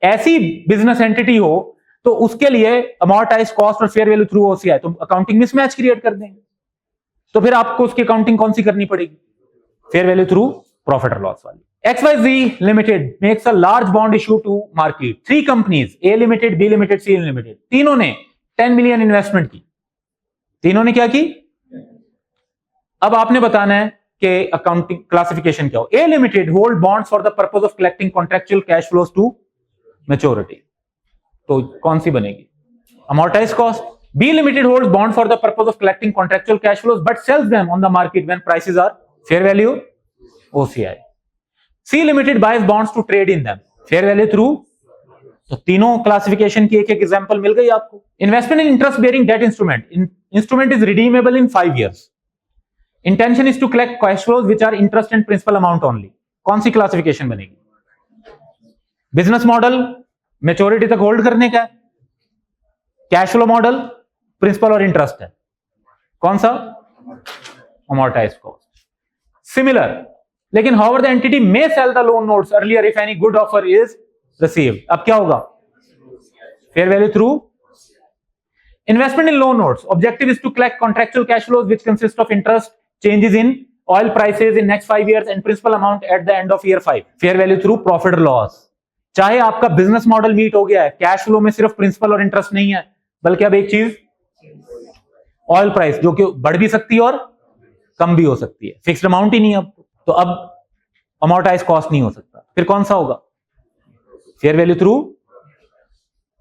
ऐसी बिजनेस एंटिटी हो तो उसके लिए अमोर्टाइज्ड कॉस्ट और फेयर वैल्यू थ्रू ओसीआई, तो अकाउंटिंग मिसमैच क्रिएट कर देंगे। तो फिर आपको उसकी अकाउंटिंग कौन सी करनी पड़ेगी? फेयर वैल्यू थ्रू प्रॉफिट और लॉस वाली। XYZ Limited makes a large bond issue to market. 3 companies, A Limited, B Limited, C Limited, तीनों ने 10 मिलियन इन्वेस्टमेंट की। तीनों ने क्या की? अब आपने बताना है कि अकाउंटिंग क्लासिफिकेशन क्या हो। A Limited hold bonds for the purpose of collecting contractual cash flows to maturity, तो कौन सी बनेगी? Amortized cost. B Limited holds bond for the purpose of collecting contractual cash flows but sells them on the market when prices are fair value OCI. C Limited buys bonds to trade in them, fair value through। तो तीनों क्लासिफिकेशन की एक एक एग्जांपल मिल गई आपको। Investment in interest bearing debt instrument, instrument is redeemable in 5 years। Intention is to collect cash flows which are interest and principal amount only. कौन सी क्लासिफिकेशन बनेगी? बिजनेस मॉडल मैच्योरिटी तक होल्ड करने का है, कैश फ्लो मॉडल प्रिंसिपल और इंटरेस्ट है, कौन सा? Amortised cost. सिमिलर, लेकिन however the entity may sell the loan notes earlier if any good offer is received। अब क्या होगा? fair value through investment in loan notes, objective is to collect contractual cash flows which consist of interest, changes in oil prices in next 5 years and principal amount at the end of year 5, fair value through profit or loss। चाहे आपका बिजनेस मॉडल मीट हो गया है, कैश फ्लो में सिर्फ प्रिंसिपल और इंटरेस्ट नहीं है, बल्कि अब एक चीज ऑयल प्राइस, जो कि बढ़ भी सकती है और कम भी हो सकती है, फिक्स्ड अमाउंट ही नहीं है अब, तो अब अमोर्टाइज कॉस्ट नहीं हो सकता। फिर कौन सा होगा? Fair value through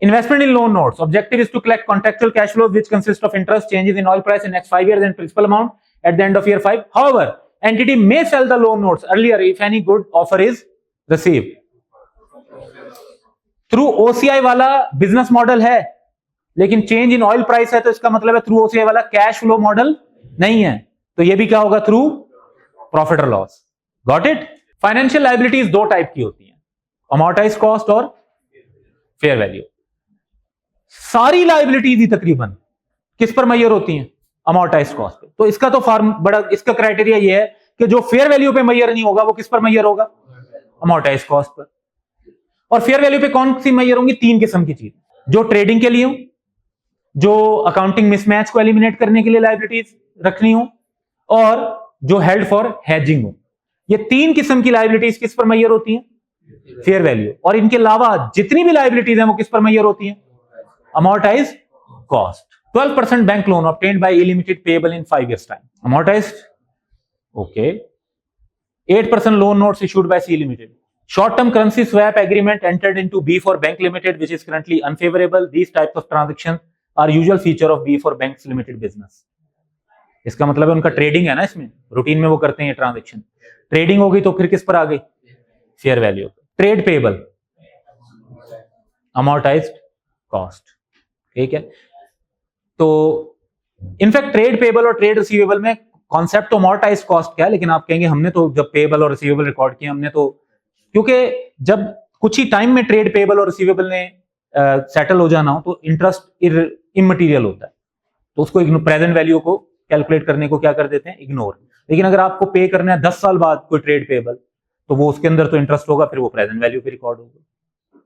investment in loan notes, objective is to collect contractual cash flows which consist of interest, changes in oil price in next 5 years and principal amount at the end of year 5। However entity may sell the loan notes earlier if any good offer is received. Through OCI वाला बिजनेस मॉडल है, लेकिन चेंज इन ऑयल प्राइस है, तो इसका मतलब है थ्रू ओसीआई वाला कैश फ्लो मॉडल नहीं है, तो ये भी क्या होगा? थ्रू प्रॉफिट और loss. Got it? Financial liabilities 2 type की होती हैं, अमोर्टाइज्ड कॉस्ट और फेयर वैल्यू। सारी लाइबिलिटीज ही तकरीबन किस पर मैयर होती हैं? अमोर्टाइज्ड कॉस्ट पे। तो इसका तो फॉर्म बड़ा, इसका क्राइटेरिया ये है कि जो फेयर वैल्यू पे मैयर नहीं होगा वो किस पर मैयर होगा? Amortised cost per. और फेयर वैल्यू पे कौन सी मैयर होंगी? तीन किस्म की चीज, जो ट्रेडिंग के लिए हो, जो अकाउंटिंग मिसमैच को एलिमिनेट करने के लिए लाइबिलिटीज रखनी हो, और जो हेल्ड फॉर हेजिंग हो। ये तीन किस्म की लाइबिलिटीज किस पर मैयर होती हैं? Fair value. और इनके अलावा जितनी भी लाइबिलिटीज हैं वो किस पर मैयर होती हैं? Amortised cost. 12% bank loan obtained by E Limited payable in 5 years time. Amortized? Okay. 8% loan notes issued by C Limited. Short-term currency swap agreement entered into B for Bank Limited, which is currently unfavorable. These types of transactions are usual feature of B for Banks Limited business. इसका मतलब है उनका ट्रेडिंग है ना, इसमें रूटीन में वो करते हैं ये ट्रांजेक्शन। ट्रेडिंग हो गई तो फिर किस पर आ गई? Fair value. Trade payable, amortised cost. ठीक है, तो इनफैक्ट ट्रेड पेबल और ट्रेड रिसीवेबल में कॉन्सेप्ट तो अमोर्टाइज्ड कॉस्ट क्या है, लेकिन आप कहेंगे हमने तो जब पेबल और रिसीवेबल रिकॉर्ड किए हमने तो, क्योंकि जब कुछ ही टाइम में ट्रेड पेबल और रिसीवेबल ने सेटल हो जाना हो तो इंटरेस्ट इमटेरियल होता है, तो उसको प्रेजेंट वैल्यू को कैलकुलेट करने को क्या कर देते हैं? इग्नोर। लेकिन अगर आपको पे करना है 10 साल बाद कोई ट्रेड पेबल, तो वो उसके अंदर तो इंटरेस्ट होगा, फिर वो प्रेजेंट वैल्यू पे रिकॉर्ड होगा।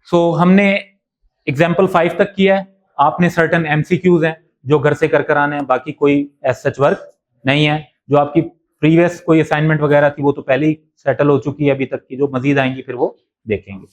सो हमने एग्जाम्पल 5 तक किया है। आपने सर्टन एमसीक्यूज हैं जो घर से कर आने हैं, बाकी कोई एज सच वर्क नहीं है। जो आपकी प्रीवियस कोई असाइनमेंट वगैरह थी वो तो पहले ही सेटल हो चुकी है, अभी तक की जो मजीद आएंगी फिर वो देखेंगे।